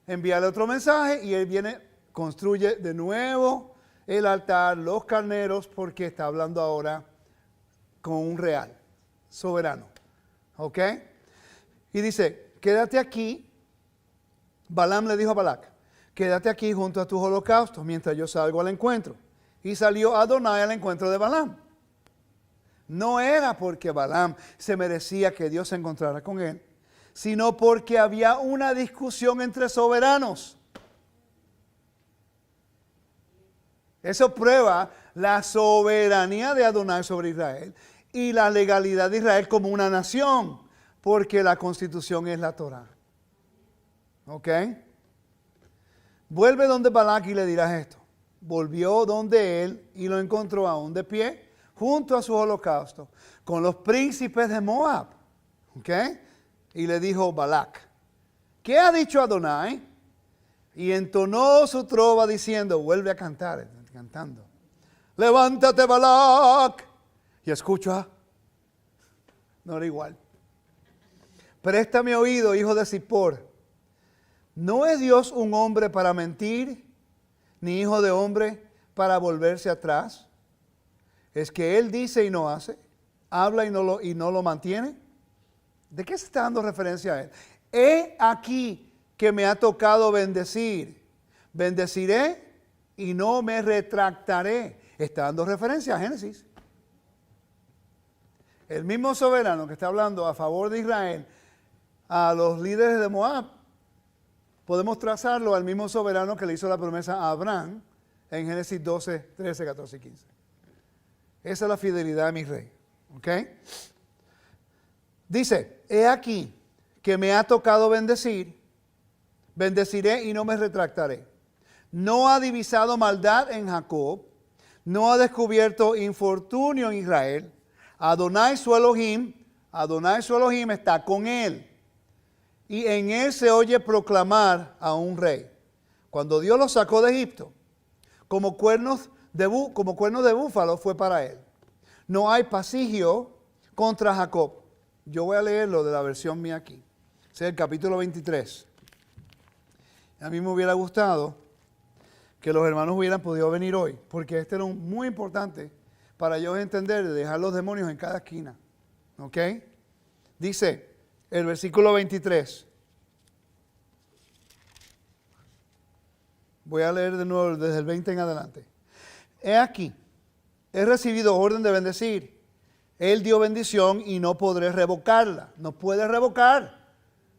envíale otro mensaje y él viene, construye de nuevo el altar, los carneros, porque está hablando ahora con un real, soberano. ¿Ok? Y dice, quédate aquí. Balaam le dijo a Balac, quédate aquí junto a tus holocaustos mientras yo salgo al encuentro. Y salió Adonai al encuentro de Balaam. No era porque Balaam se merecía que Dios se encontrara con él, sino porque había una discusión entre soberanos. Eso prueba la soberanía de Adonai sobre Israel y la legalidad de Israel como una nación, porque la constitución es la Torah. ¿Ok? Vuelve donde Balac y le dirás esto. Volvió donde él y lo encontró aún de pie, junto a su holocausto, con los príncipes de Moab. ¿Ok? Y le dijo Balac, ¿qué ha dicho Adonai? Y entonó su trova diciendo, vuelve a cantar, cantando. Levántate, Balac. Y escucha. No era igual. Préstame oído, hijo de Zippor. ¿No es Dios un hombre para mentir, ni hijo de hombre para volverse atrás? ¿Es que Él dice y no hace? ¿Habla y no lo mantiene? ¿De qué se está dando referencia a Él? He aquí que me ha tocado bendecir. Bendeciré y no me retractaré. Está dando referencia a Génesis. El mismo soberano que está hablando a favor de Israel, a los líderes de Moab, podemos trazarlo al mismo soberano que le hizo la promesa a Abraham en Génesis 12, 13, 14 y 15. Esa es la fidelidad de mi rey. ¿Ok? Dice, he aquí que me ha tocado bendecir, bendeciré y no me retractaré. No ha divisado maldad en Jacob, no ha descubierto infortunio en Israel. Adonai su Elohim está con él. Y en él se oye proclamar a un rey. Cuando Dios lo sacó de Egipto, como cuernos de búfalo fue para él. No hay pasigio contra Jacob. Yo voy a leerlo de la versión mía aquí. Es el capítulo 23. A mí me hubiera gustado que los hermanos hubieran podido venir hoy, porque este era muy importante para ellos entender de dejar los demonios en cada esquina. ¿Ok? Dice el versículo 23. Voy a leer de nuevo desde el 20 en adelante. He aquí, he recibido orden de bendecir. Él dio bendición y no podré revocarla. No puede revocar.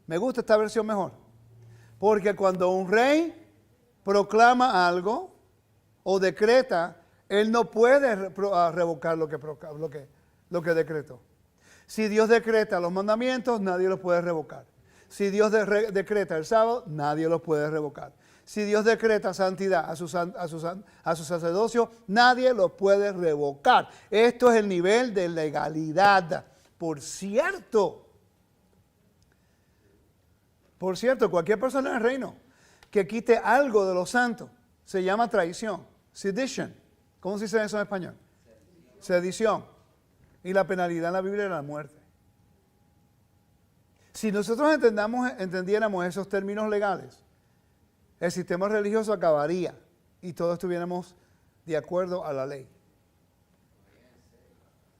Me gusta esta versión mejor. Porque cuando un rey proclama algo o decreta, él no puede revocar lo que decretó. Si Dios decreta los mandamientos, nadie los puede revocar. Si Dios decreta el sábado, nadie los puede revocar. Si Dios decreta santidad a su sacerdocio, nadie los puede revocar. Esto es el nivel de legalidad. Por cierto, cualquier persona en el reino que quite algo de los santos se llama traición, sedition. ¿Cómo se dice eso en español? Sedición. Y la penalidad en la Biblia era la muerte. Si nosotros entendiéramos esos términos legales, el sistema religioso acabaría y todos estuviéramos de acuerdo a la ley.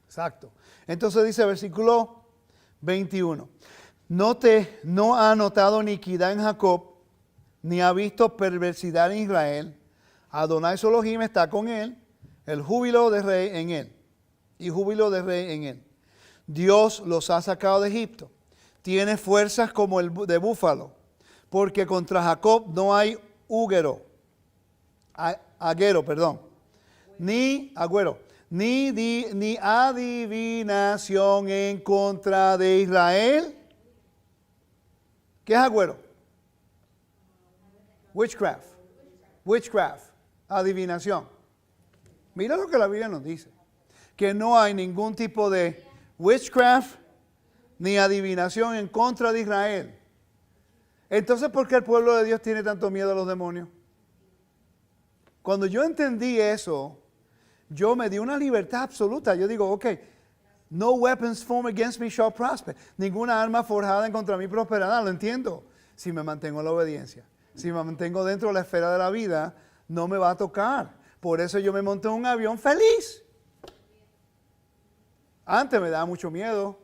Exacto. Entonces dice versículo 21. No ha notado iniquidad en Jacob, ni ha visto perversidad en Israel. Adonai su Elohim está con él, el júbilo de rey en él. Y júbilo de rey en él. Dios los ha sacado de Egipto. Tiene fuerzas como el de búfalo. Porque contra Jacob no hay ni adivinación en contra de Israel. ¿Qué es agüero? Witchcraft. Adivinación. Mira lo que la Biblia nos dice. Que no hay ningún tipo de witchcraft ni adivinación en contra de Israel. Entonces, ¿por qué el pueblo de Dios tiene tanto miedo a los demonios? Cuando yo entendí eso, yo me di una libertad absoluta. Yo digo, ok, no weapons formed against me shall prosper. Ninguna arma forjada en contra mí prosperará. Lo entiendo. Si me mantengo en la obediencia. Si me mantengo dentro de la esfera de la vida, no me va a tocar. Por eso yo me monté en un avión feliz. Antes me daba mucho miedo.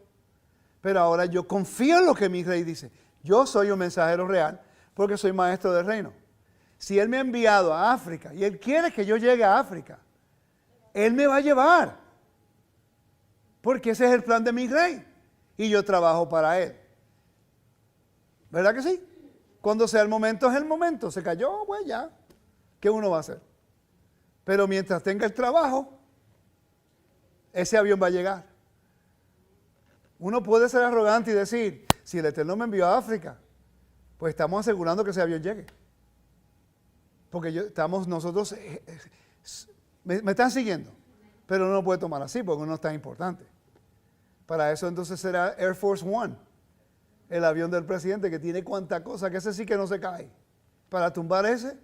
Pero ahora yo confío en lo que mi rey dice. Yo soy un mensajero real porque soy maestro del reino. Si Él me ha enviado a África y Él quiere que yo llegue a África, Él me va a llevar. Porque ese es el plan de mi rey. Y yo trabajo para Él. ¿Verdad que sí? Cuando sea el momento, es el momento. Se cayó, pues ya. ¿Qué uno va a hacer? Pero mientras tenga el trabajo, ese avión va a llegar. Uno puede ser arrogante y decir, si el Eterno me envió a África, pues estamos asegurando que ese avión llegue. Porque estamos nosotros, me están siguiendo, pero no lo puede tomar así porque no es tan importante. Para eso entonces será Air Force One, el avión del presidente que tiene cuanta cosa, que ese sí que no se cae. Para tumbar ese,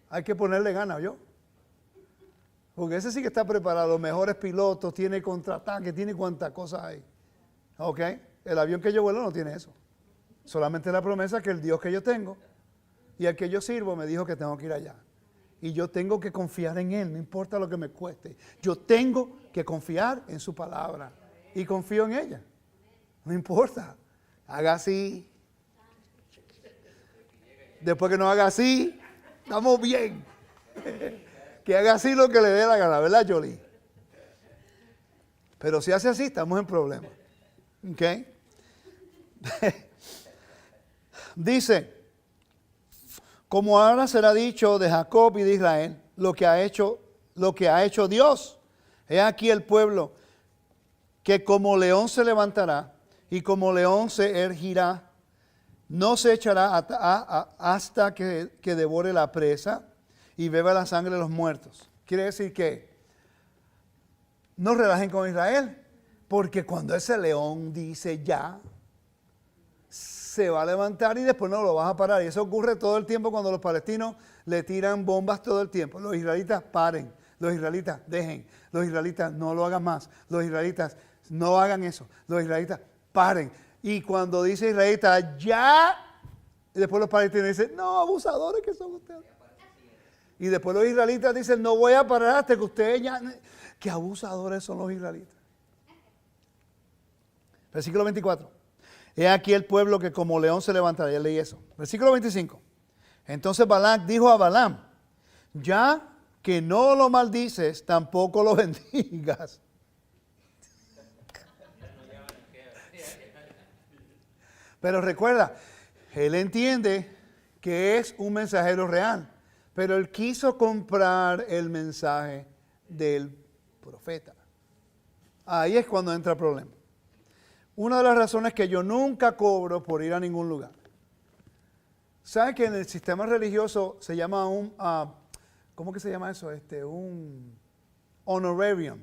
hay que ponerle ganas, ¿yo? Porque ese sí que está preparado, los mejores pilotos, tiene contraataque, tiene cuántas cosas hay. ¿Ok? El avión que yo vuelo no tiene eso. Solamente la promesa que el Dios que yo tengo y al que yo sirvo me dijo que tengo que ir allá. Y yo tengo que confiar en Él, no importa lo que me cueste. Yo tengo que confiar en su palabra y confío en ella. No importa. Haga así. Después que no haga así, estamos bien. Que haga así lo que le dé la gana, ¿verdad, Jolie? Pero si hace así, estamos en problemas. ¿Ok? Dice, como ahora será dicho de Jacob y de Israel, lo que ha hecho Dios. He aquí el pueblo que como león se levantará y como león se ergirá, no se echará hasta que devore la presa y beba la sangre de los muertos. Quiere decir que no relajen con Israel, porque cuando ese león dice ya, se va a levantar y después no lo vas a parar. Y eso ocurre todo el tiempo cuando los palestinos le tiran bombas todo el tiempo. Los israelitas paren, los israelitas dejen, los israelitas no lo hagan más, los israelitas no hagan eso, los israelitas paren. Y cuando dice israelita ya, y después los palestinos dicen, no, abusadores que son ustedes. Y después los israelitas dicen, no voy a parar hasta que ustedes ya... Qué abusadores son los israelitas. Versículo 24. He aquí el pueblo que como león se levantará. Ya leí eso. Versículo 25. Entonces Balac dijo a Balaam, ya que no lo maldices, tampoco lo bendigas. Pero recuerda, él entiende que es un mensajero real. Pero él quiso comprar el mensaje del profeta. Ahí es cuando entra el problema. Una de las razones que yo nunca cobro por ir a ningún lugar. ¿Sabe que en el sistema religioso se llama ¿cómo que se llama eso? Un honorarium.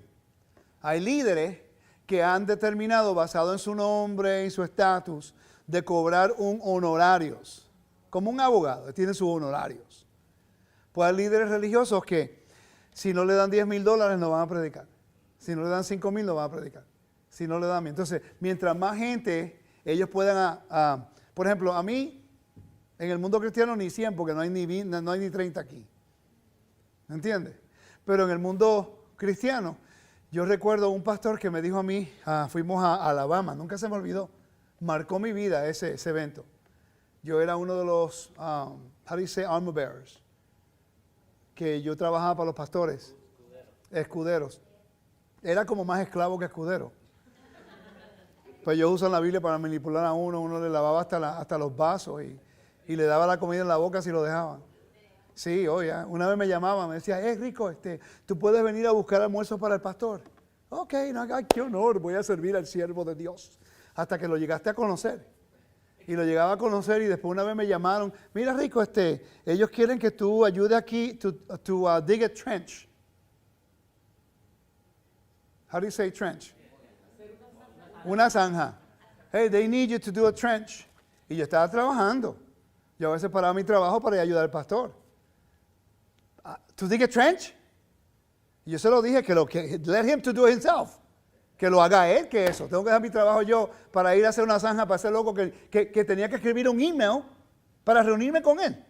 Hay líderes que han determinado, basado en su nombre y su estatus, de cobrar un honorarios. Como un abogado, tiene sus honorarios. Pues hay líderes religiosos que si no le dan $10,000 no van a predicar. Si no le dan 5,000 no van a predicar. Si no le dan... Entonces, mientras más gente ellos puedan... por ejemplo, a mí, en el mundo cristiano ni 100 porque no hay ni 30 aquí. ¿Me entiendes? Pero en el mundo cristiano, yo recuerdo un pastor que me dijo a mí, fuimos a Alabama, nunca se me olvidó. Marcó mi vida ese evento. Yo era uno de los, armor bearers. Que yo trabajaba para los pastores, escuderos. Era como más esclavo que escudero. Pues yo uso la Biblia para manipular a uno le lavaba hasta los vasos y le daba la comida en la boca si lo dejaban. Sí, oye, una vez me llamaba, me decía, Rico, tú puedes venir a buscar almuerzo para el pastor. Ok, no, ay, qué honor, voy a servir al siervo de Dios. Hasta que lo llegaste a conocer. Y lo llegaba a conocer y después una vez me llamaron, mira Rico, ellos quieren que tú ayudes aquí to dig a trench. How do you say trench? Una zanja. Hey, they need you to do a trench. Y yo estaba trabajando. Yo a veces paraba mi trabajo para ir a ayudar al pastor. ¿Tú dices trench? Y yo se lo dije que let him to do it himself. Que lo haga él, que eso. Tengo que dejar mi trabajo yo para ir a hacer una zanja para ese loco que tenía que escribir un email para reunirme con él.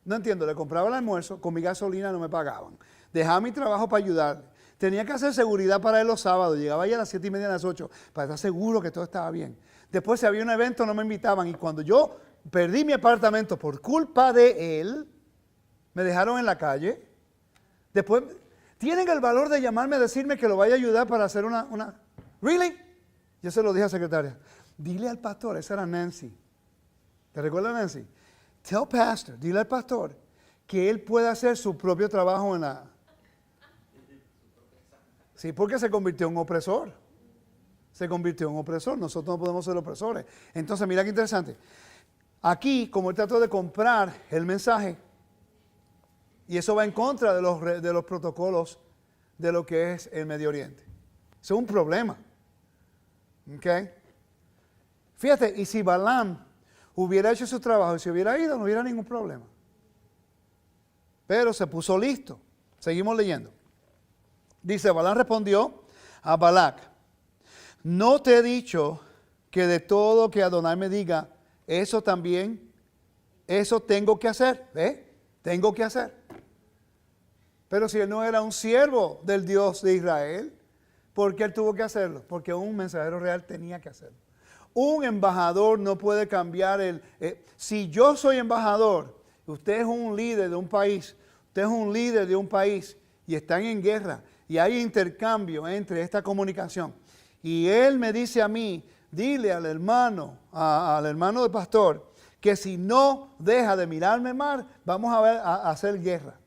No entiendo, le compraba el almuerzo, con mi gasolina no me pagaban. Dejaba mi trabajo para ayudarle. Tenía que hacer seguridad para él los sábados. Llegaba ahí a las 7:30, a las 8, para estar seguro que todo estaba bien. Después, si había un evento, no me invitaban. Y cuando yo perdí mi apartamento por culpa de él, me dejaron en la calle. Después, tienen el valor de llamarme a decirme que lo vaya a ayudar para hacer una... ¿Really? Yo se lo dije a la secretaria. Dile al pastor, esa era Nancy. ¿Te recuerdas, Nancy? Tell pastor, dile al pastor que él puede hacer su propio trabajo en la... Sí, porque se convirtió en un opresor. Se convirtió en un opresor. Nosotros no podemos ser opresores. Entonces, mira qué interesante. Aquí, como él trató de comprar el mensaje, y eso va en contra de los protocolos de lo que es el Medio Oriente. Eso es un problema. ¿Ok? Fíjate, y si Balaam hubiera hecho su trabajo y se hubiera ido, no hubiera ningún problema. Pero se puso listo. Seguimos leyendo. Dice, Balaam respondió a Balac, ¿no te he dicho que de todo que Adonai me diga, eso también, eso tengo que hacer? Tengo que hacer. Pero si él no era un siervo del Dios de Israel, ¿por qué él tuvo que hacerlo? Porque un mensajero real tenía que hacerlo. Un embajador no puede cambiar si yo soy embajador, usted es un líder de un país, usted es un líder de un país y están en guerra y hay intercambio entre esta comunicación. Y él me dice a mí, dile al hermano del pastor, que si no deja de mirarme mal, vamos a hacer guerra.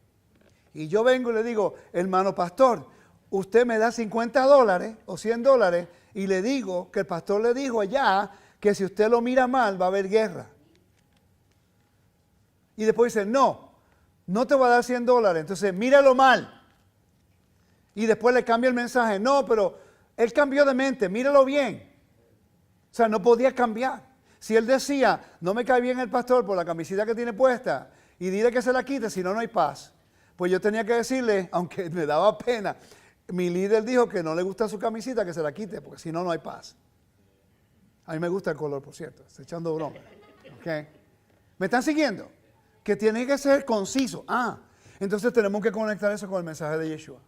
Y yo vengo y le digo, hermano pastor, usted me da $50 o $100 y le digo que el pastor le dijo allá que si usted lo mira mal va a haber guerra. Y después dice, no te voy a dar $100, entonces míralo mal. Y después le cambia el mensaje, no, pero él cambió de mente, míralo bien. O sea, no podía cambiar. Si él decía, no me cae bien el pastor por la camiseta que tiene puesta, y dile que se la quite, si no, no hay paz. Pues yo tenía que decirle, aunque me daba pena, mi líder dijo que no le gusta su camiseta, que se la quite, porque si no, no hay paz. A mí me gusta el color, por cierto, estoy echando broma. ¿Okay? ¿Me están siguiendo? Que tiene que ser conciso. Entonces tenemos que conectar eso con el mensaje de Yeshua.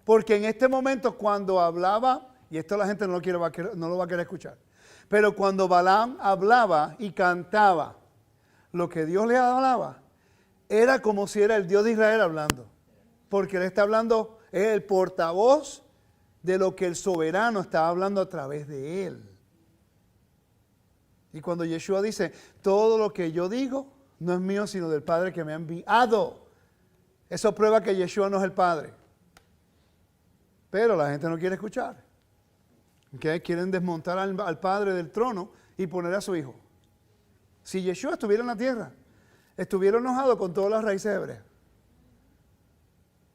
Porque en este momento cuando hablaba, y esto la gente no lo va a querer escuchar, pero cuando Balaam hablaba y cantaba lo que Dios le hablaba, era como si era el Dios de Israel hablando. Porque él está hablando, es el portavoz de lo que el soberano está hablando a través de él. Y cuando Yeshua dice, todo lo que yo digo no es mío, sino del Padre que me ha enviado. Eso prueba que Yeshua no es el Padre. Pero la gente no quiere escuchar. ¿Okay? Quieren desmontar al Padre del trono y poner a su Hijo. Si Yeshua estuviera en la tierra, estuviera enojado con todas las raíces hebreas.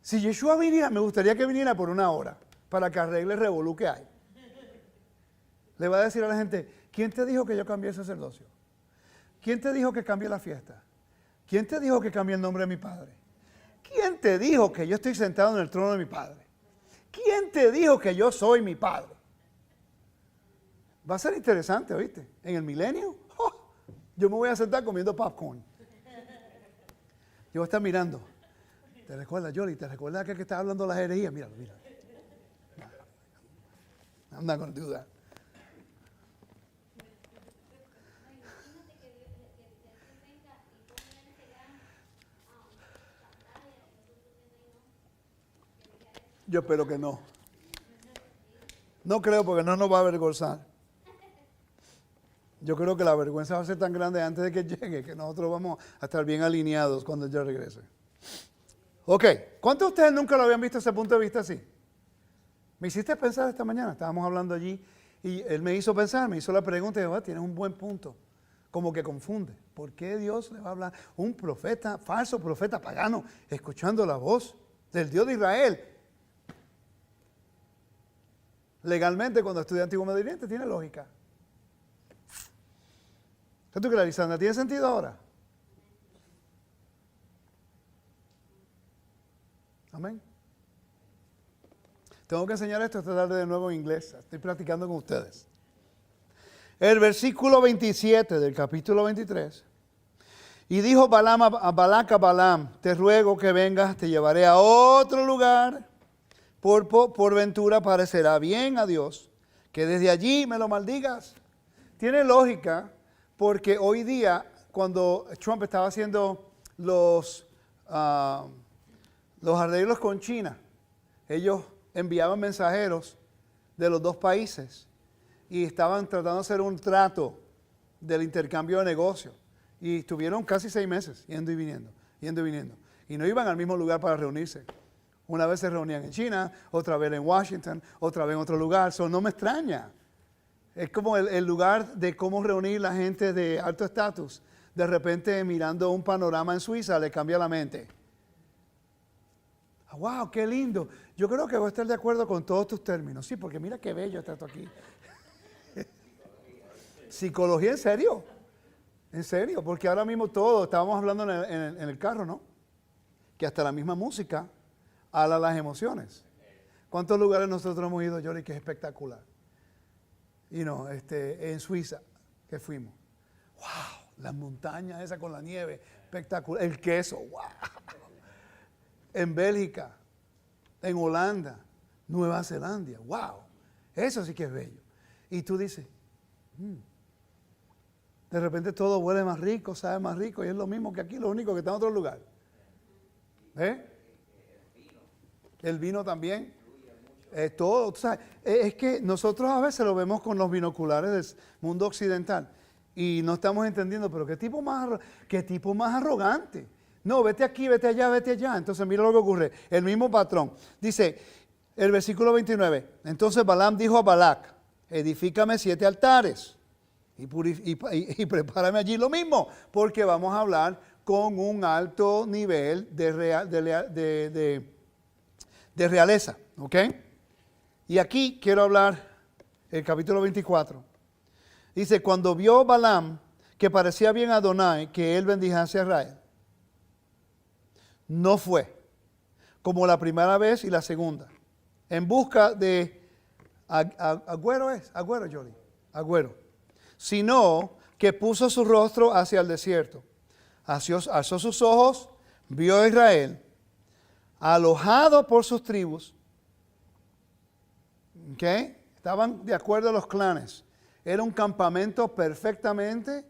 Si Yeshua viniera, me gustaría que viniera por 1 hora para que arregle el revolú que hay. Le va a decir a la gente, ¿quién te dijo que yo cambié el sacerdocio? ¿Quién te dijo que cambié la fiesta? ¿Quién te dijo que cambié el nombre de mi padre? ¿Quién te dijo que yo estoy sentado en el trono de mi padre? ¿Quién te dijo que yo soy mi padre? Va a ser interesante, ¿oíste? En el milenio, yo me voy a sentar comiendo popcorn. Yo voy a estar mirando. ¿Te recuerdas, Yoli? ¿Te recuerdas aquel que estaba hablando de las herejías? Míralo. I'm not going to do that. Yo espero que no. No creo, porque no nos va a avergonzar. Yo creo que la vergüenza va a ser tan grande antes de que llegue que nosotros vamos a estar bien alineados cuando yo regrese. Ok, ¿cuántos de ustedes nunca lo habían visto desde ese punto de vista así? Me hiciste pensar esta mañana, estábamos hablando allí y él me hizo pensar, me hizo la pregunta y dijo, tienes un buen punto. Como que confunde. ¿Por qué Dios le va a hablar un profeta, falso profeta pagano, escuchando la voz del Dios de Israel? legalmente cuando estudia Antiguo Medio Oriente tiene lógica. ¿Qué tú crees, Lisandra? ¿Tiene sentido ahora? Amén. Tengo que enseñar esto esta tarde de nuevo en inglés. Estoy practicando con ustedes. El versículo 27 del capítulo 23. Y dijo Balaam a Balac a Balaam, te ruego que vengas, te llevaré a otro lugar. Por ventura parecerá bien a Dios que desde allí me lo maldigas. Tiene lógica porque hoy día cuando Trump estaba haciendo los arreglos con China, ellos enviaban mensajeros de los dos países y estaban tratando de hacer un trato del intercambio de negocios. Y estuvieron casi 6 meses yendo y viniendo, yendo y viniendo. Y no iban al mismo lugar para reunirse. Una vez se reunían en China, otra vez en Washington, otra vez en otro lugar. Eso no me extraña. Es como el lugar de cómo reunir la gente de alto estatus. De repente mirando un panorama en Suiza le cambia la mente. ¡Wow! ¡Qué lindo! Yo creo que voy a estar de acuerdo con todos tus términos. Sí, porque mira qué bello está esto aquí. ¿Psicología en serio? En serio, porque ahora mismo todo, estábamos hablando en el carro, ¿no? Que hasta la misma música habla las emociones. ¿Cuántos lugares nosotros hemos ido, Jory, que es espectacular? Y no, en Suiza, que fuimos. ¡Wow! Las montañas esas con la nieve, espectacular. El queso, ¡wow! En Bélgica, en Holanda, Nueva Zelanda, ¡wow! Eso sí que es bello. Y tú dices, de repente todo huele más rico, sabe más rico, y es lo mismo que aquí, lo único que está en otro lugar. El vino también. Todo, tú sabes, es que nosotros a veces lo vemos con los binoculares del mundo occidental y no estamos entendiendo, pero qué tipo más arrogante. No, vete aquí, vete allá, vete allá. Entonces mira lo que ocurre, el mismo patrón. Dice el versículo 29, entonces Balaam dijo a Balac, edifícame 7 altares. Y prepárame allí lo mismo, porque vamos a hablar con un alto nivel de realeza, ¿ok? Y aquí quiero hablar, el capítulo 24. Dice, cuando vio Balaam que parecía bien a Adonai que él bendijase a Israel, no fue, como la primera vez y la segunda, en busca de, Agüero, Jory, Agüero, sino que puso su rostro hacia el desierto. Alzó sus ojos, vio a Israel, alojado por sus tribus. ¿Okay? Estaban de acuerdo a los clanes. Era un campamento perfectamente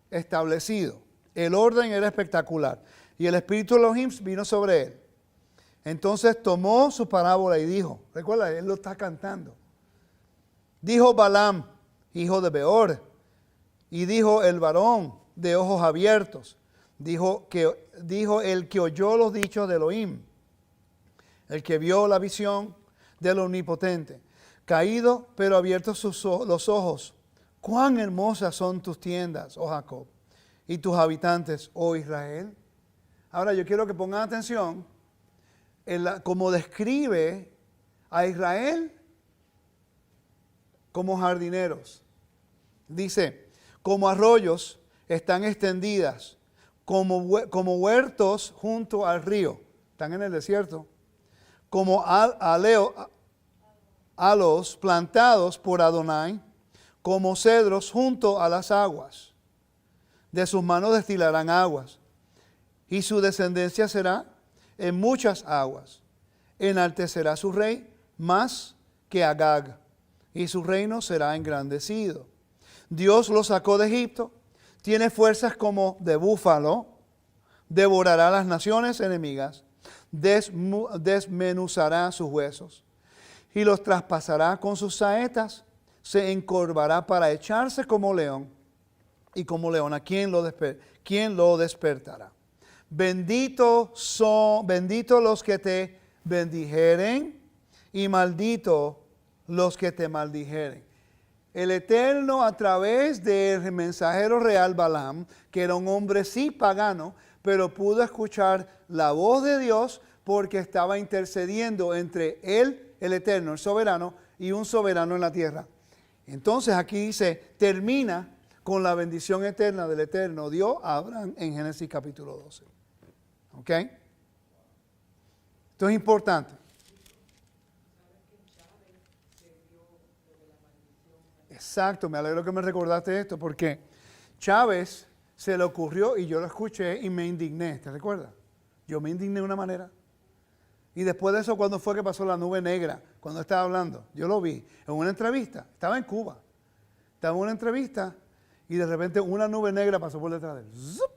establecido. El orden era espectacular. Y el espíritu de Elohim vino sobre él. Entonces tomó su parábola y dijo, recuerda, él lo está cantando. Dijo Balaam, hijo de Beor, y dijo el varón de ojos abiertos, dijo el que oyó los dichos de Elohim, el que vio la visión del Omnipotente, caído pero abiertos los ojos. Cuán hermosas son tus tiendas, oh Jacob, y tus habitantes, oh Israel. Ahora yo quiero que pongan atención cómo describe a Israel como jardineros. Dice, como arroyos están extendidas, como huertos junto al río. Están en el desierto. Como alos plantados por Adonai, como cedros junto a las aguas. De sus manos destilarán aguas, y su descendencia será en muchas aguas. Enaltecerá su rey más que Agag, y su reino será engrandecido. Dios lo sacó de Egipto, tiene fuerzas como de búfalo, devorará las naciones enemigas, desmenuzará sus huesos y los traspasará con sus saetas, se encorvará para echarse como león y como leona, ¿quién lo despertará? Bendito los que te bendijeren y maldito los que te maldijeren. El Eterno, a través del mensajero real Balaam, que era un hombre sí pagano, pero pudo escuchar la voz de Dios porque estaba intercediendo entre él, el Eterno, el soberano, y un soberano en la tierra. Entonces aquí se termina con la bendición eterna del Eterno dio a Abraham en Génesis capítulo 12. ¿Ok? Esto es importante. Exacto, me alegro que me recordaste esto porque Chávez se le ocurrió y yo lo escuché y me indigné, ¿te recuerdas? Yo me indigné de una manera. Y después de eso, ¿cuándo fue que pasó la nube negra? Cuando estaba hablando, yo lo vi en una entrevista, estaba en Cuba, estaba en una entrevista y de repente una nube negra pasó por detrás de él. ¡Zup!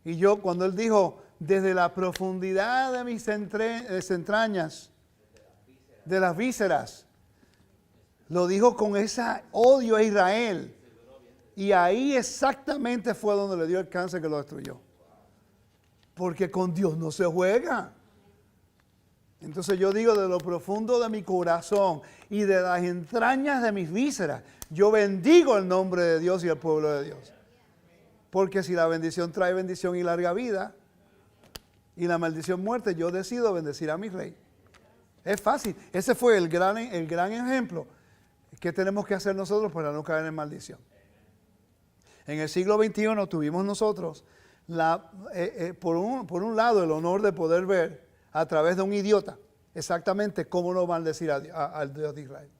Y yo, cuando él dijo, desde la profundidad de mis entrañas, de las vísceras, lo dijo con ese odio a Israel. Y ahí exactamente fue donde le dio el cáncer que lo destruyó. Porque con Dios no se juega. Entonces yo digo, de lo profundo de mi corazón y de las entrañas de mis vísceras, yo bendigo el nombre de Dios y el pueblo de Dios. Porque si la bendición trae bendición y larga vida, y la maldición muerte, yo decido bendecir a mi rey. Es fácil. Ese fue el gran ejemplo que tenemos que hacer nosotros para no caer en maldición. En el siglo XXI tuvimos nosotros, por un lado, el honor de poder ver a través de un idiota exactamente cómo nos maldecir al Dios de Israel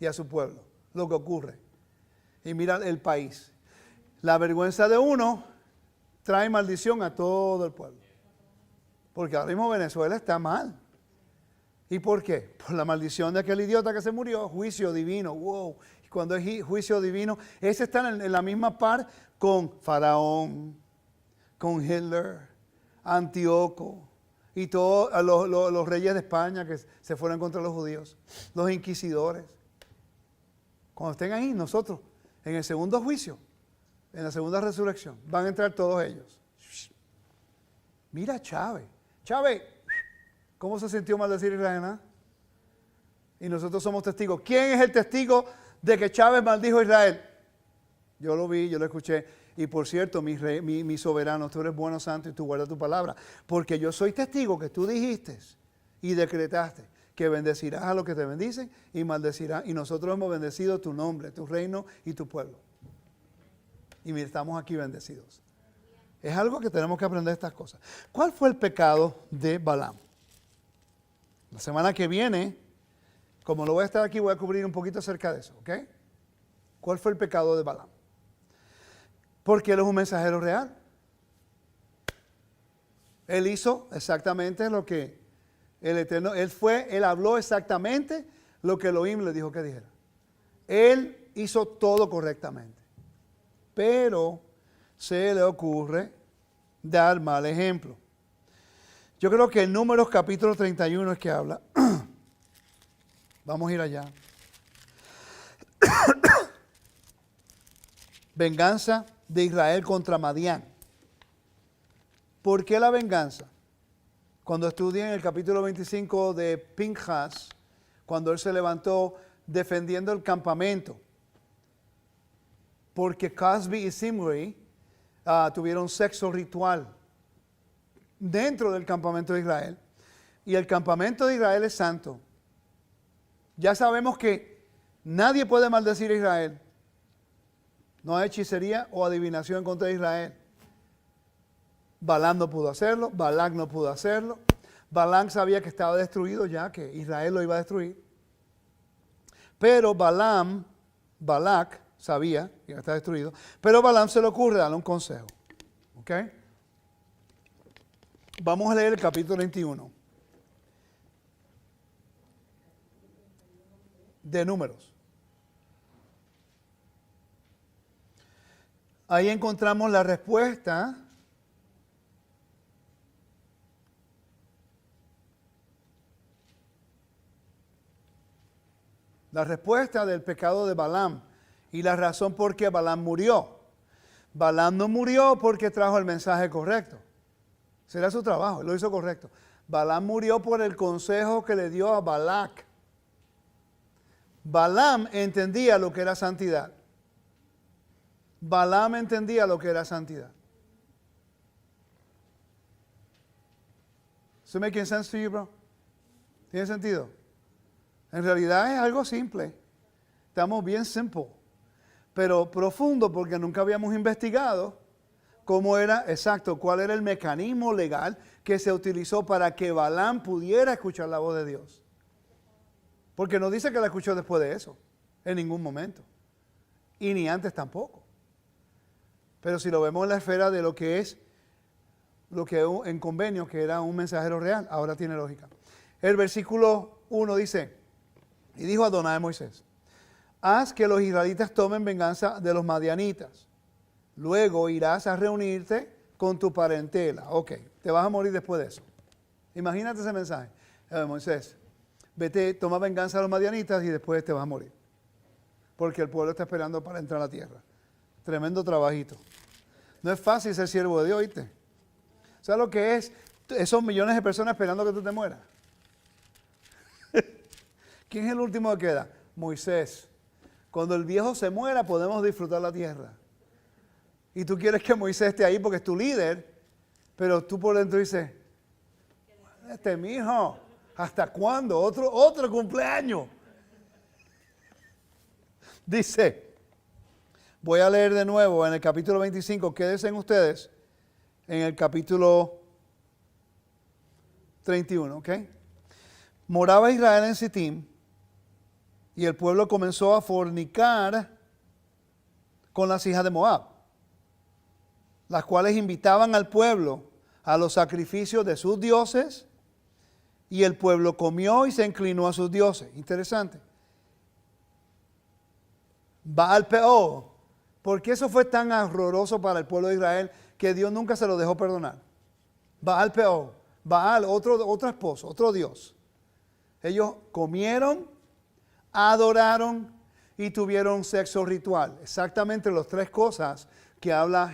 y a su pueblo, lo que ocurre. Y mira el país. La vergüenza de uno trae maldición a todo el pueblo. Porque ahora mismo Venezuela está mal. ¿Y por qué? Por la maldición de aquel idiota que se murió, juicio divino, wow. Y cuando es juicio divino, ese está en la misma par con Faraón, con Hitler, Antíoco y todos los reyes de España que se fueron contra los judíos, los inquisidores. Cuando estén ahí, nosotros, en el segundo juicio, en la segunda resurrección, van a entrar todos ellos. Mira Chávez. Chávez, ¿cómo se sintió maldecir a Israel? Y nosotros somos testigos. ¿Quién es el testigo de que Chávez maldijo a Israel? Yo lo vi, yo lo escuché. Y por cierto, mi soberano, tú eres bueno, santo y tú guardas tu palabra. Porque yo soy testigo que tú dijiste y decretaste que bendecirás a los que te bendicen y maldecirás. Y nosotros hemos bendecido tu nombre, tu reino y tu pueblo. Y mira, estamos aquí bendecidos. Es algo que tenemos que aprender estas cosas. ¿Cuál fue el pecado de Balaam? La semana que viene, como no voy a estar aquí, voy a cubrir un poquito acerca de eso, ¿ok? ¿Cuál fue el pecado de Balaam? Porque él es un mensajero real. Él hizo exactamente lo que el Eterno, él habló exactamente lo que Elohim le dijo que dijera. Él hizo todo correctamente. Pero se le ocurre dar mal ejemplo. Yo creo que en Números capítulo 31 es que habla. Vamos a ir allá. Venganza de Israel contra Madián. ¿Por qué la venganza? Cuando estudian el capítulo 25 de Pinchas, cuando él se levantó defendiendo el campamento, porque Cosbi y Zimri tuvieron sexo ritual dentro del campamento de Israel. Y el campamento de Israel es santo. Ya sabemos que nadie puede maldecir a Israel. No hay hechicería o adivinación contra Israel. Balaam no pudo hacerlo, Balac no pudo hacerlo. Balaam sabía que estaba destruido ya, que Israel lo iba a destruir. Pero Balac sabía que iba a estar destruido. Pero Balaam se le ocurre darle un consejo. ¿Ok? Vamos a leer el capítulo 21 de Números. Ahí encontramos la respuesta del pecado de Balaam y la razón por qué Balaam murió. Balaam no murió porque trajo el mensaje correcto. Será su trabajo, lo hizo correcto. Balaam murió por el consejo que le dio a Balac. Balaam entendía lo que era santidad. Balaam entendía lo que era santidad. ¿Eso making sense to you, bro? ¿Tiene sentido? En realidad es algo simple. Estamos bien simple, pero profundo porque nunca habíamos investigado cómo era, exacto, cuál era el mecanismo legal que se utilizó para que Balaam pudiera escuchar la voz de Dios. Porque no dice que la escuchó después de eso, en ningún momento. Y ni antes tampoco. Pero si lo vemos en la esfera de lo que es, lo que en convenio, que era un mensajero real, ahora tiene lógica. El versículo 1 dice, y dijo Adonai a Moisés, haz que los israelitas tomen venganza de los madianitas. Luego irás a reunirte con tu parentela. Ok, te vas a morir después de eso. Imagínate ese mensaje. Moisés, vete, toma venganza de los madianitas y después te vas a morir. Porque el pueblo está esperando para entrar a la tierra. Tremendo trabajito. No es fácil ser siervo de Dios, ¿oíste? ¿Sabes lo que es? Esos millones de personas esperando que tú te mueras. ¿Quién es el último que queda? Moisés. Cuando el viejo se muera podemos disfrutar la tierra. Y tú quieres que Moisés esté ahí porque es tu líder, pero tú por dentro dices, mijo, ¿hasta cuándo? Otro cumpleaños. Dice, voy a leer de nuevo en el capítulo 25, quédense ustedes en el capítulo 31, ¿ok? Moraba Israel en Sittim y el pueblo comenzó a fornicar con las hijas de Moab, las cuales invitaban al pueblo a los sacrificios de sus dioses, y el pueblo comió y se inclinó a sus dioses. Interesante. Baal Peor. ¿Por qué eso fue tan horroroso para el pueblo de Israel que Dios nunca se lo dejó perdonar? Baal Peor. Baal, otro esposo, otro dios. Ellos comieron, adoraron y tuvieron sexo ritual. Exactamente las tres cosas que habla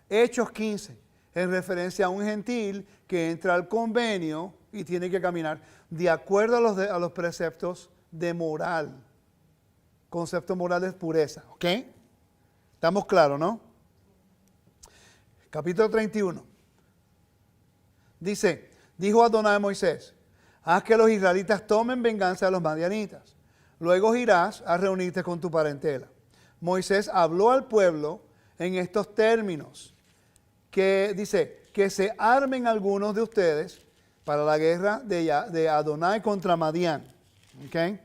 Hechos 15, en referencia a un gentil que entra al convenio y tiene que caminar de acuerdo a los preceptos de moral. Concepto moral de pureza, ¿ok? Estamos claros, ¿no? Capítulo 31. Dice, dijo Adonai a Moisés, haz que los israelitas tomen venganza de los madianitas. Luego irás a reunirte con tu parentela. Moisés habló al pueblo en estos términos, que dice, que se armen algunos de ustedes para la guerra de Adonai contra Madián. ¿Ok?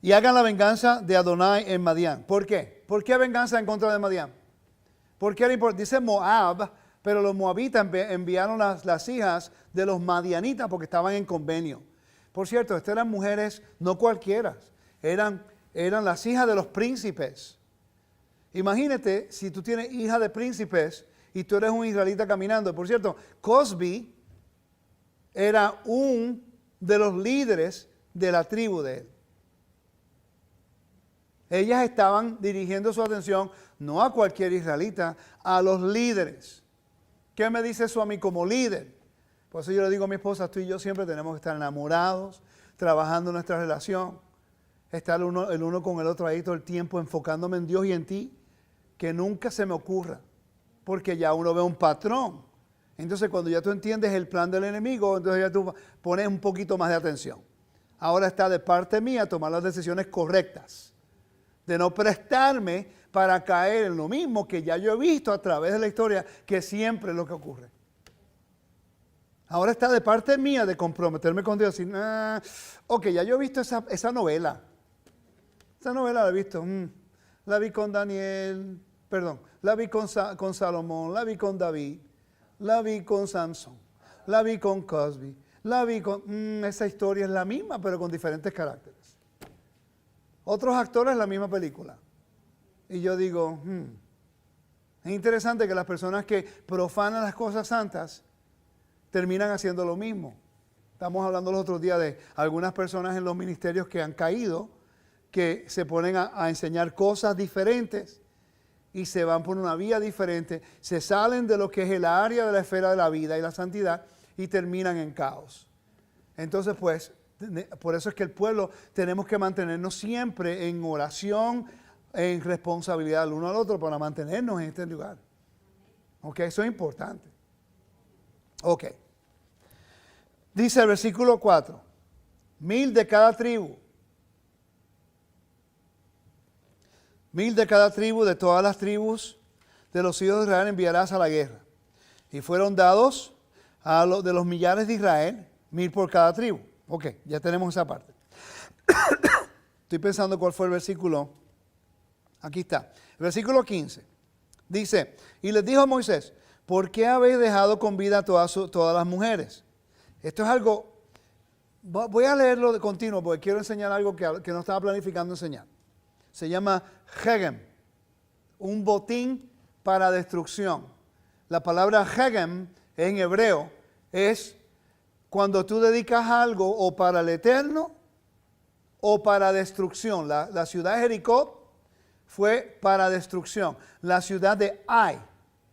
Y hagan la venganza de Adonai en Madián. ¿Por qué? ¿Por qué venganza en contra de Madián? Porque era importante. Dice Moab, pero los moabitas enviaron las hijas de los madianitas porque estaban en convenio. Por cierto, estas eran mujeres no cualquiera. Eran las hijas de los príncipes. Imagínate si tú tienes hija de príncipes y tú eres un israelita caminando. Por cierto, Cosbi era un de los líderes de la tribu de él. Ellas estaban dirigiendo su atención no a cualquier israelita, a los líderes. ¿Qué me dice eso a mí como líder? Por eso yo le digo a mi esposa, tú y yo siempre tenemos que estar enamorados, trabajando nuestra relación, estar el uno con el otro ahí todo el tiempo, enfocándome en Dios y en ti, que nunca se me ocurra, porque ya uno ve un patrón. Entonces cuando ya tú entiendes el plan del enemigo, entonces ya tú pones un poquito más de atención. Ahora está de parte mía tomar las decisiones correctas, de no prestarme para caer en lo mismo que ya yo he visto a través de la historia, que siempre es lo que ocurre. Ahora está de parte mía de comprometerme con Dios y decir, ok, ya yo he visto esa novela. Esa novela la he visto. La vi con Daniel, la vi con Salomón, la vi con David, la vi con Samson, la vi con Cosby, la vi con... esa historia es la misma, pero con diferentes caracteres. Otros actores la misma película. Y yo digo, es interesante que las personas que profanan las cosas santas terminan haciendo lo mismo. Estamos hablando los otros días de algunas personas en los ministerios que han caído, que se ponen a enseñar cosas diferentes y se van por una vía diferente, se salen de lo que es el área de la esfera de la vida y la santidad y terminan en caos. Entonces, pues, por eso es que el pueblo tenemos que mantenernos siempre en oración, en responsabilidad el uno al otro para mantenernos en este lugar. Ok, eso es importante. Ok. Dice el versículo 4, 1000 de cada tribu. 1000 de cada tribu, de todas las tribus de los hijos de Israel enviarás a la guerra. Y fueron dados de los millares de Israel, 1000 por cada tribu. Ok, ya tenemos esa parte. Estoy pensando cuál fue el versículo. Aquí está. El versículo 15. Dice, y les dijo a Moisés, ¿por qué habéis dejado con vida a todas las mujeres? Esto es algo, voy a leerlo de continuo porque quiero enseñar algo que no estaba planificando enseñar. Se llama Hegem, un botín para destrucción. La palabra Hegem en hebreo es cuando tú dedicas algo o para el eterno o para destrucción. La ciudad de Jericó fue para destrucción. La ciudad de Ai,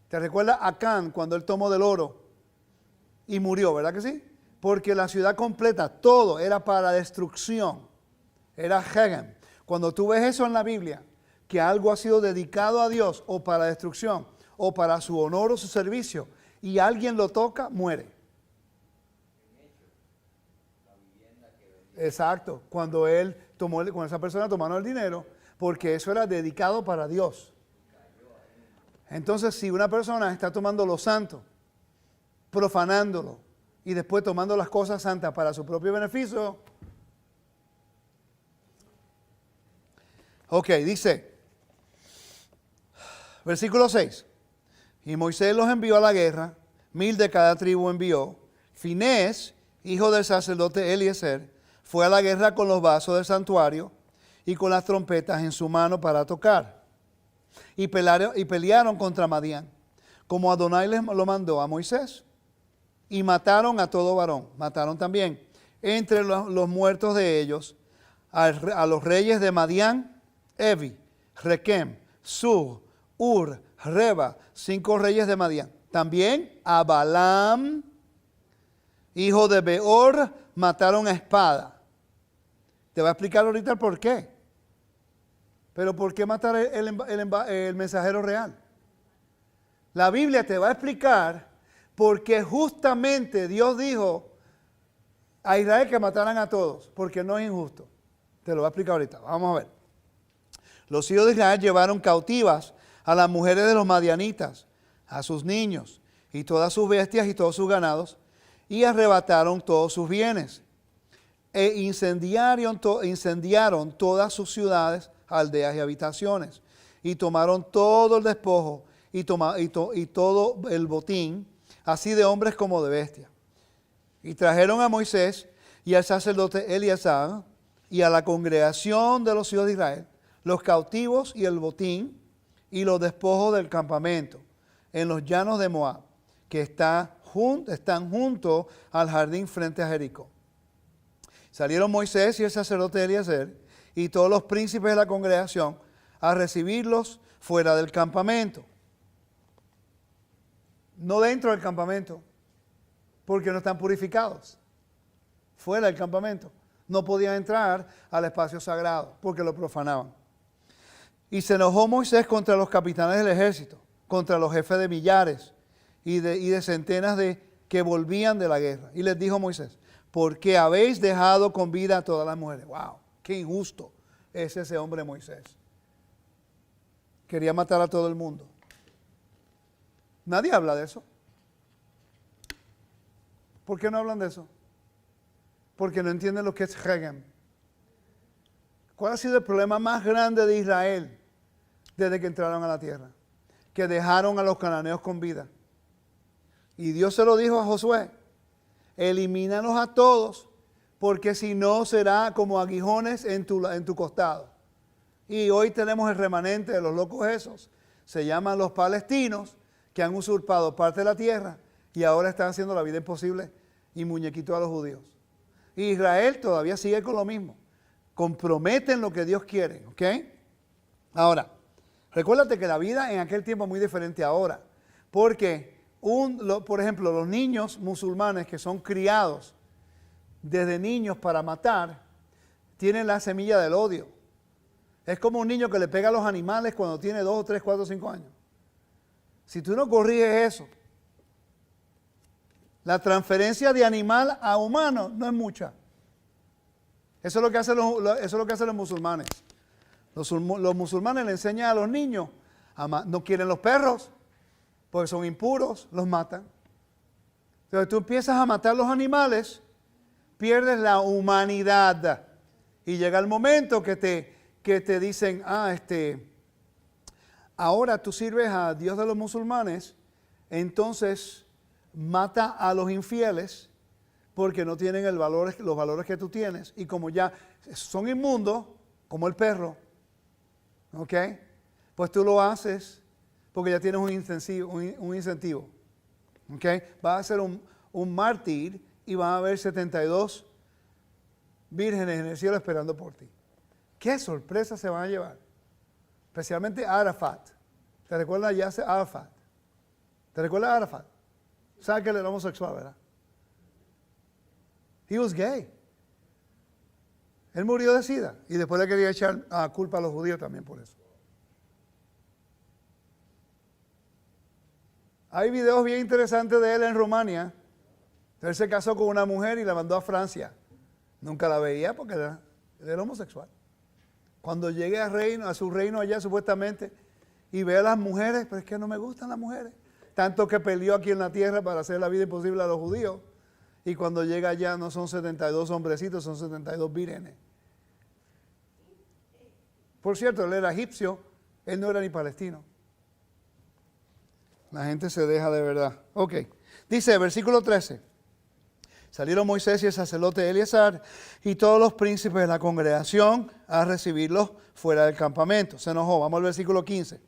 ¿te recuerdas Acán cuando él tomó del oro y murió, verdad que sí? Porque la ciudad completa, todo era para destrucción. Era Hegem. Cuando tú ves eso en la Biblia, que algo ha sido dedicado a Dios o para destrucción o para su honor o su servicio y alguien lo toca, muere. Exacto, cuando cuando esa persona tomaron el dinero, porque eso era dedicado para Dios. Entonces, si una persona está tomando lo santo, profanándolo y después tomando las cosas santas para su propio beneficio, ok, dice, versículo 6, y Moisés los envió a la guerra, 1000 de cada tribu envió. Finés, hijo del sacerdote Eliezer, fue a la guerra con los vasos del santuario y con las trompetas en su mano para tocar. Y pelearon contra Madián, como Adonai les lo mandó a Moisés. Y mataron a todo varón. Mataron también entre los muertos de ellos a los reyes de Madián, Evi, Requem, Sur, Ur, Reba, 5 reyes de Madián. También a Balaam, hijo de Beor, mataron a espada. Te voy a explicar ahorita el por qué. Pero ¿por qué matar el mensajero real? La Biblia te va a explicar por qué justamente Dios dijo a Israel que mataran a todos, porque no es injusto. Te lo voy a explicar ahorita. Vamos a ver. Los hijos de Israel llevaron cautivas a las mujeres de los madianitas, a sus niños y todas sus bestias y todos sus ganados, y arrebataron todos sus bienes. E incendiaron todas sus ciudades, aldeas y habitaciones, y tomaron todo el despojo y todo el botín, así de hombres como de bestias. Y trajeron a Moisés y al sacerdote Eleazar y a la congregación de los hijos de Israel los cautivos y el botín y los despojos del campamento en los llanos de Moab, que están junto al jardín frente a Jericó. Salieron Moisés y el sacerdote Eliezer y todos los príncipes de la congregación a recibirlos fuera del campamento. No dentro del campamento, porque no están purificados. Fuera del campamento. No podían entrar al espacio sagrado, porque lo profanaban. Y se enojó Moisés contra los capitanes del ejército, contra los jefes de millares y de centenas que volvían de la guerra. Y les dijo Moisés, ¿por qué habéis dejado con vida a todas las mujeres? ¡Wow! ¡Qué injusto es ese hombre Moisés! Quería matar a todo el mundo. Nadie habla de eso. ¿Por qué no hablan de eso? Porque no entienden lo que es Hegem. ¿Cuál ha sido el problema más grande de Israel desde que entraron a la tierra? Que dejaron a los cananeos con vida. Y Dios se lo dijo a Josué, elimínalos a todos, porque si no será como aguijones en tu costado. Y hoy tenemos el remanente de los locos esos, se llaman los palestinos, que han usurpado parte de la tierra y ahora están haciendo la vida imposible y muñequito a los judíos. Y Israel todavía sigue con lo mismo. Comprometen lo que Dios quiere, ¿ok? Ahora, recuérdate que la vida en aquel tiempo es muy diferente ahora, porque por ejemplo, los niños musulmanes que son criados desde niños para matar, tienen la semilla del odio. Es como un niño que le pega a los animales cuando tiene 2, 3, 4, 5 años. Si tú no corriges eso, la transferencia de animal a humano no es mucha. Eso es lo que hacen los musulmanes. Los musulmanes le enseñan a los niños, no quieren los perros, porque son impuros, los matan. Entonces tú empiezas a matar los animales, pierdes la humanidad. Y llega el momento que te dicen, ahora tú sirves a Dios de los musulmanes, entonces mata a los infieles porque no tienen los valores que tú tienes. Y como ya son inmundos, como el perro, ¿ok? Pues tú lo haces porque ya tienes un incentivo. ¿Ok? Vas a ser un mártir y van a haber 72 vírgenes en el cielo esperando por ti. ¿Qué sorpresa se van a llevar? Especialmente Arafat. ¿Te recuerdas a Yasser Arafat? ¿Te recuerdas a Arafat? ¿Sabes que él era homosexual, verdad? He was gay. Él murió de SIDA y después le quería echar culpa a los judíos también por eso. Hay videos bien interesantes de él en Rumania. Él se casó con una mujer y la mandó a Francia. Nunca la veía porque él era homosexual. Cuando llegue a su reino allá supuestamente y ve a las mujeres, pero es que no me gustan las mujeres. Tanto que peleó aquí en la tierra para hacer la vida imposible a los judíos. Y cuando llega allá no son 72 hombrecitos, son 72 vírgenes. Por cierto, él era egipcio, él no era ni palestino. La gente se deja de verdad. Ok. Dice, versículo 13. Salieron Moisés y el sacerdote Eleazar y todos los príncipes de la congregación a recibirlos fuera del campamento. Se enojó. Vamos al versículo 15.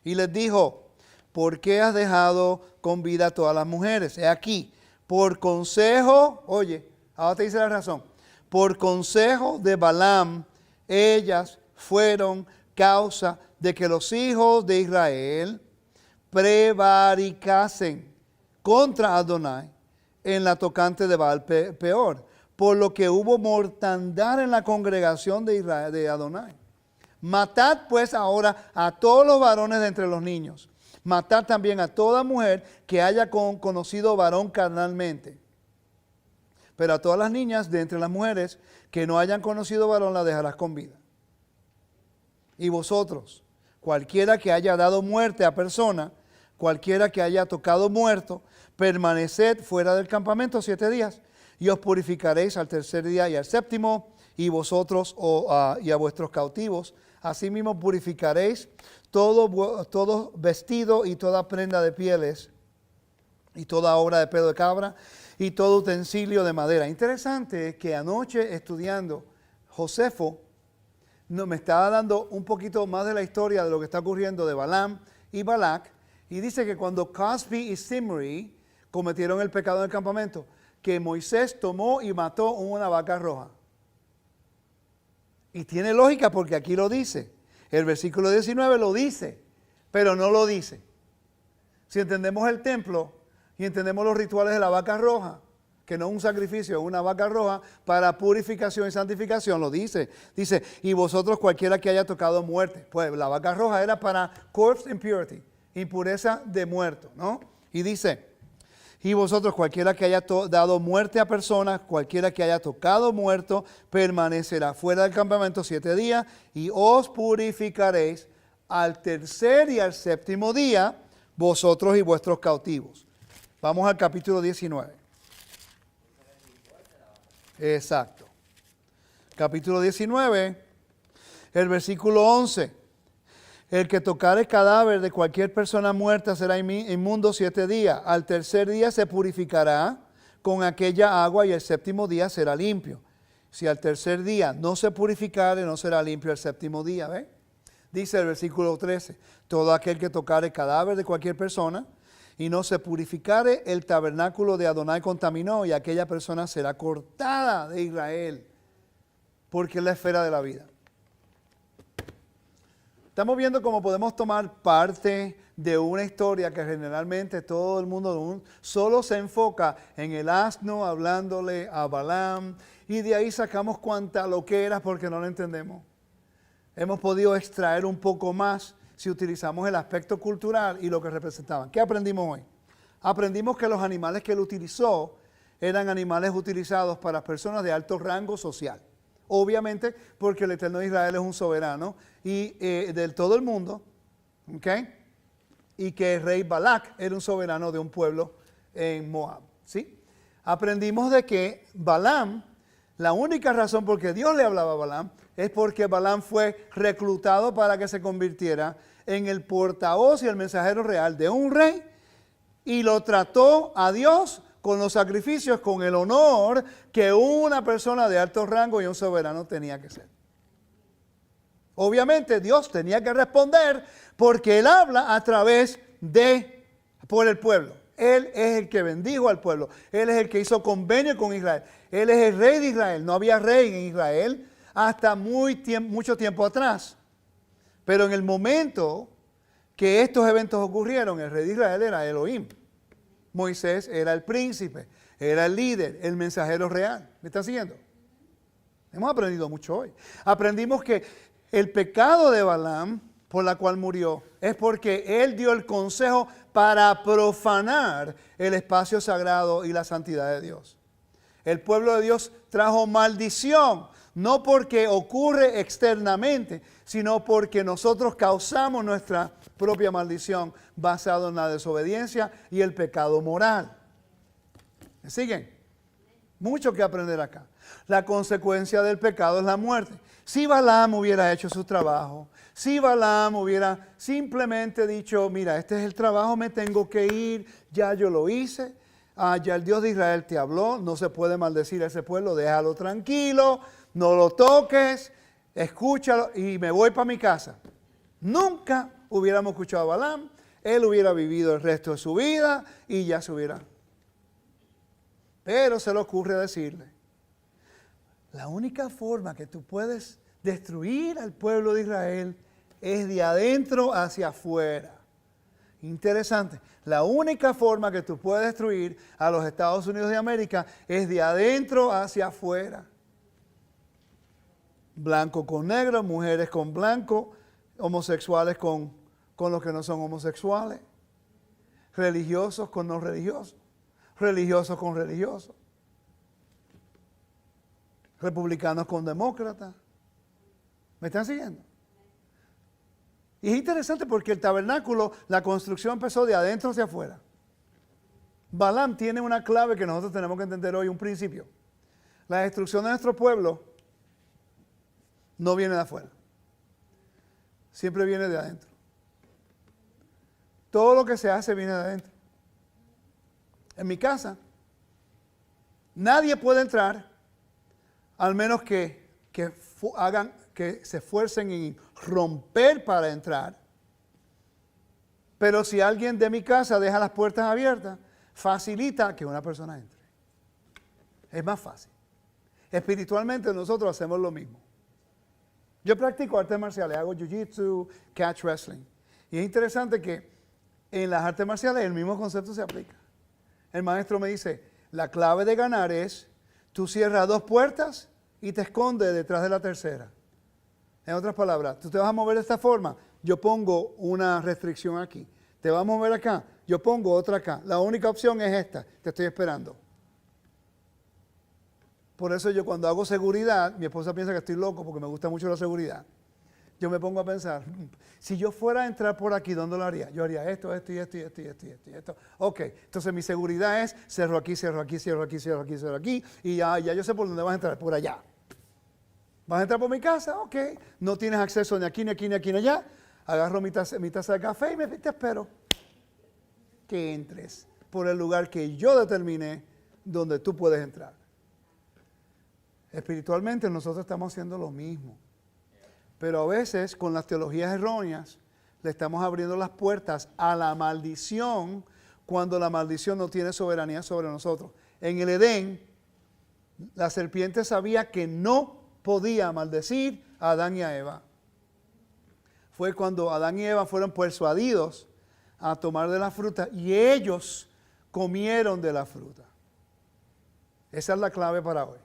Y les dijo, ¿por qué has dejado con vida a todas las mujeres? He aquí, por consejo, oye, ahora te dice la razón. Por consejo de Balaam, ellas fueron causa de que los hijos de Israel prevaricasen contra Adonai en la tocante de Baal Peor, por lo que hubo mortandad en la congregación de Israel, de Adonai. Matad pues ahora a todos los varones de entre los niños. Matad también a toda mujer que haya conocido varón carnalmente. Pero a todas las niñas de entre las mujeres que no hayan conocido varón las dejarás con vida. Y vosotros, cualquiera que haya dado muerte a persona, cualquiera que haya tocado muerto, permaneced fuera del campamento 7 días y os purificaréis al tercer día y al séptimo, y vosotros y a vuestros cautivos. Asimismo purificaréis todo vestido y toda prenda de pieles y toda obra de pelo de cabra y todo utensilio de madera. Interesante que anoche estudiando Josefo me estaba dando un poquito más de la historia de lo que está ocurriendo de Balaam y Balac, y dice que cuando Cosbi y Zimri cometieron el pecado en el campamento, que Moisés tomó y mató una vaca roja. Y tiene lógica porque aquí lo dice. El versículo 19 lo dice, pero no lo dice. Si entendemos el templo y entendemos los rituales de la vaca roja, que no es un sacrificio, es una vaca roja para purificación y santificación, lo dice. Dice, y vosotros cualquiera que haya tocado muerte. Pues la vaca roja era para corpse impurity, impureza de muerto, ¿no? Y dice, y vosotros cualquiera que haya dado muerte a personas, cualquiera que haya tocado muerto, permanecerá fuera del campamento 7 días y os purificaréis al tercer y al séptimo día, vosotros y vuestros cautivos. Vamos al capítulo 19. Exacto. Capítulo 19, el versículo 11. El que tocare el cadáver de cualquier persona muerta será inmundo 7 días. Al tercer día se purificará con aquella agua y el séptimo día será limpio. Si al tercer día no se purificare, no será limpio el séptimo día. ¿Ve? Dice el versículo 13, todo aquel que tocare el cadáver de cualquier persona y no se purificare, el tabernáculo de Adonai contaminó y aquella persona será cortada de Israel, porque es la esfera de la vida. Estamos viendo cómo podemos tomar parte de una historia que generalmente todo el mundo solo se enfoca en el asno hablándole a Balaam y de ahí sacamos cuanta loquera porque no lo entendemos. hemos podido extraer un poco más si utilizamos el aspecto cultural y lo que representaban. ¿Qué aprendimos hoy? Aprendimos que los animales que él utilizó eran animales utilizados para personas de alto rango social. Obviamente porque el Eterno de Israel es un soberano y de todo el mundo, ¿ok? Y que el rey Balac era un soberano de un pueblo en Moab, ¿sí? Aprendimos de que Balaam, la única razón por que Dios le hablaba a Balaam es porque Balaam fue reclutado para que se convirtiera en el portavoz y el mensajero real de un rey y lo trató a Dios con los sacrificios, con el honor que una persona de alto rango y un soberano tenía que ser. Obviamente Dios tenía que responder porque Él habla a través por el pueblo. Él es el que bendijo al pueblo. Él es el que hizo convenio con Israel. Él es el rey de Israel. No había rey en Israel hasta mucho tiempo atrás. Pero en el momento que estos eventos ocurrieron, el rey de Israel era Elohim. Moisés era el príncipe, era el líder, el mensajero real. ¿Me están siguiendo? Hemos aprendido mucho hoy. Aprendimos que el pecado de Balaam, por la cual murió, es porque él dio el consejo para profanar el espacio sagrado y la santidad de Dios. El pueblo de Dios trajo maldición, no porque ocurre externamente, sino porque nosotros causamos nuestra propia maldición basado en la desobediencia y el pecado moral. ¿Me siguen? Mucho que aprender acá. La consecuencia del pecado es la muerte. Si Balaam hubiera hecho su trabajo, si Balaam hubiera simplemente dicho, mira, este es el trabajo, me tengo que ir, ya yo lo hice, ya el Dios de Israel te habló, no se puede maldecir a ese pueblo, déjalo tranquilo, no lo toques, escúchalo y me voy para mi casa. Nunca hubiéramos escuchado a Balaam, él hubiera vivido el resto de su vida y ya se hubiera. Pero se le ocurre decirle, la única forma que tú puedes destruir al pueblo de Israel es de adentro hacia afuera. Interesante. La única forma que tú puedes destruir a los Estados Unidos de América es de adentro hacia afuera. Blanco con negro, mujeres con blanco, homosexuales con los que no son homosexuales, religiosos con no religiosos, religiosos con religiosos, republicanos con demócratas. ¿Me están siguiendo? Y es interesante porque el tabernáculo, la construcción empezó de adentro hacia afuera. Balaam tiene una clave que nosotros tenemos que entender hoy, un principio. La destrucción de nuestro pueblo no viene de afuera. Siempre viene de adentro. Todo lo que se hace viene de adentro. En mi casa, nadie puede entrar al menos que se esfuercen en romper para entrar. Pero si alguien de mi casa deja las puertas abiertas, facilita que una persona entre. Es más fácil. Espiritualmente nosotros hacemos lo mismo. Yo practico artes marciales, hago jiu-jitsu, catch wrestling. Y es interesante que en las artes marciales el mismo concepto se aplica. El maestro me dice, la clave de ganar es, tú cierras 2 puertas y te escondes detrás de la tercera. En otras palabras, tú te vas a mover de esta forma, yo pongo una restricción aquí. Te vas a mover acá, yo pongo otra acá. La única opción es esta, te estoy esperando. Por eso yo cuando hago seguridad, mi esposa piensa que estoy loco porque me gusta mucho la seguridad. Yo me pongo a pensar, si yo fuera a entrar por aquí, ¿dónde lo haría? Yo haría esto, esto y esto y esto y esto y esto y esto. Ok, entonces mi seguridad es cierro aquí, cierro aquí, cierro aquí, cierro aquí, cierro aquí y ya yo sé por dónde vas a entrar, por allá. ¿Vas a entrar por mi casa? Ok. No tienes acceso ni aquí, ni aquí, ni aquí, ni allá. Agarro mi taza de café y te espero que entres por el lugar que yo determiné donde tú puedes entrar. Espiritualmente nosotros estamos haciendo lo mismo. Pero a veces con las teologías erróneas le estamos abriendo las puertas a la maldición cuando la maldición no tiene soberanía sobre nosotros. En el Edén, la serpiente sabía que no podía maldecir a Adán y a Eva. Fue cuando Adán y Eva fueron persuadidos a tomar de la fruta y ellos comieron de la fruta. Esa es la clave para hoy.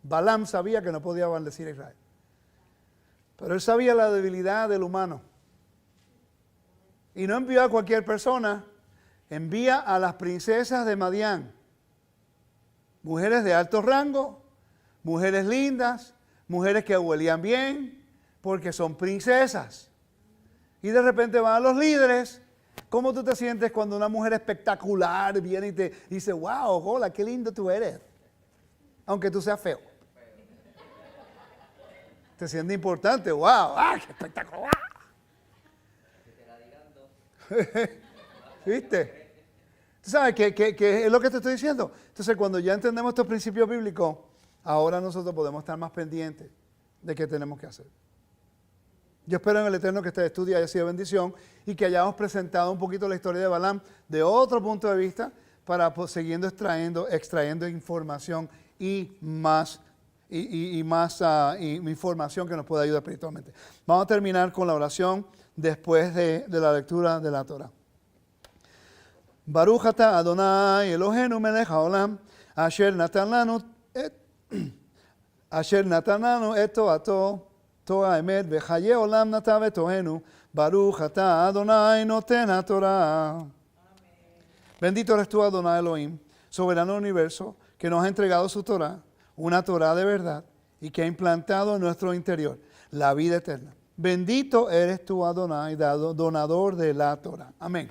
Balaam sabía que no podía maldecir a Israel. Pero él sabía la debilidad del humano. Y no envió a cualquier persona, envía a las princesas de Madián. Mujeres de alto rango, mujeres lindas, mujeres que huelían bien, porque son princesas. Y de repente van a los líderes. ¿Cómo tú te sientes cuando una mujer espectacular viene y te dice, wow, hola, qué lindo tú eres? Aunque tú seas feo. Te sientes importante, wow, qué espectacular. ¿Viste? ¿Tú sabes qué es lo que te estoy diciendo? Entonces, cuando ya entendemos estos principios bíblicos, ahora nosotros podemos estar más pendientes de qué tenemos que hacer. Yo espero en el Eterno que este estudio haya sido bendición y que hayamos presentado un poquito la historia de Balaam de otro punto de vista para siguiendo extrayendo información y más información que nos pueda ayudar espiritualmente. Vamos a terminar con la oración después de la lectura de la Torah. Baruch ata Adonai Eloheinu melech haolam asher natan lanu et toato Torah emet vechaye olam nata vetohenu Baruch ata Adonai noten haTorah. Bendito eres tú, Adonai Elohim, soberano del universo, que nos ha entregado su Torah, una Torah de verdad, y que ha implantado en nuestro interior la vida eterna. Bendito eres tú, Adonai, donador de la Torah. Amén.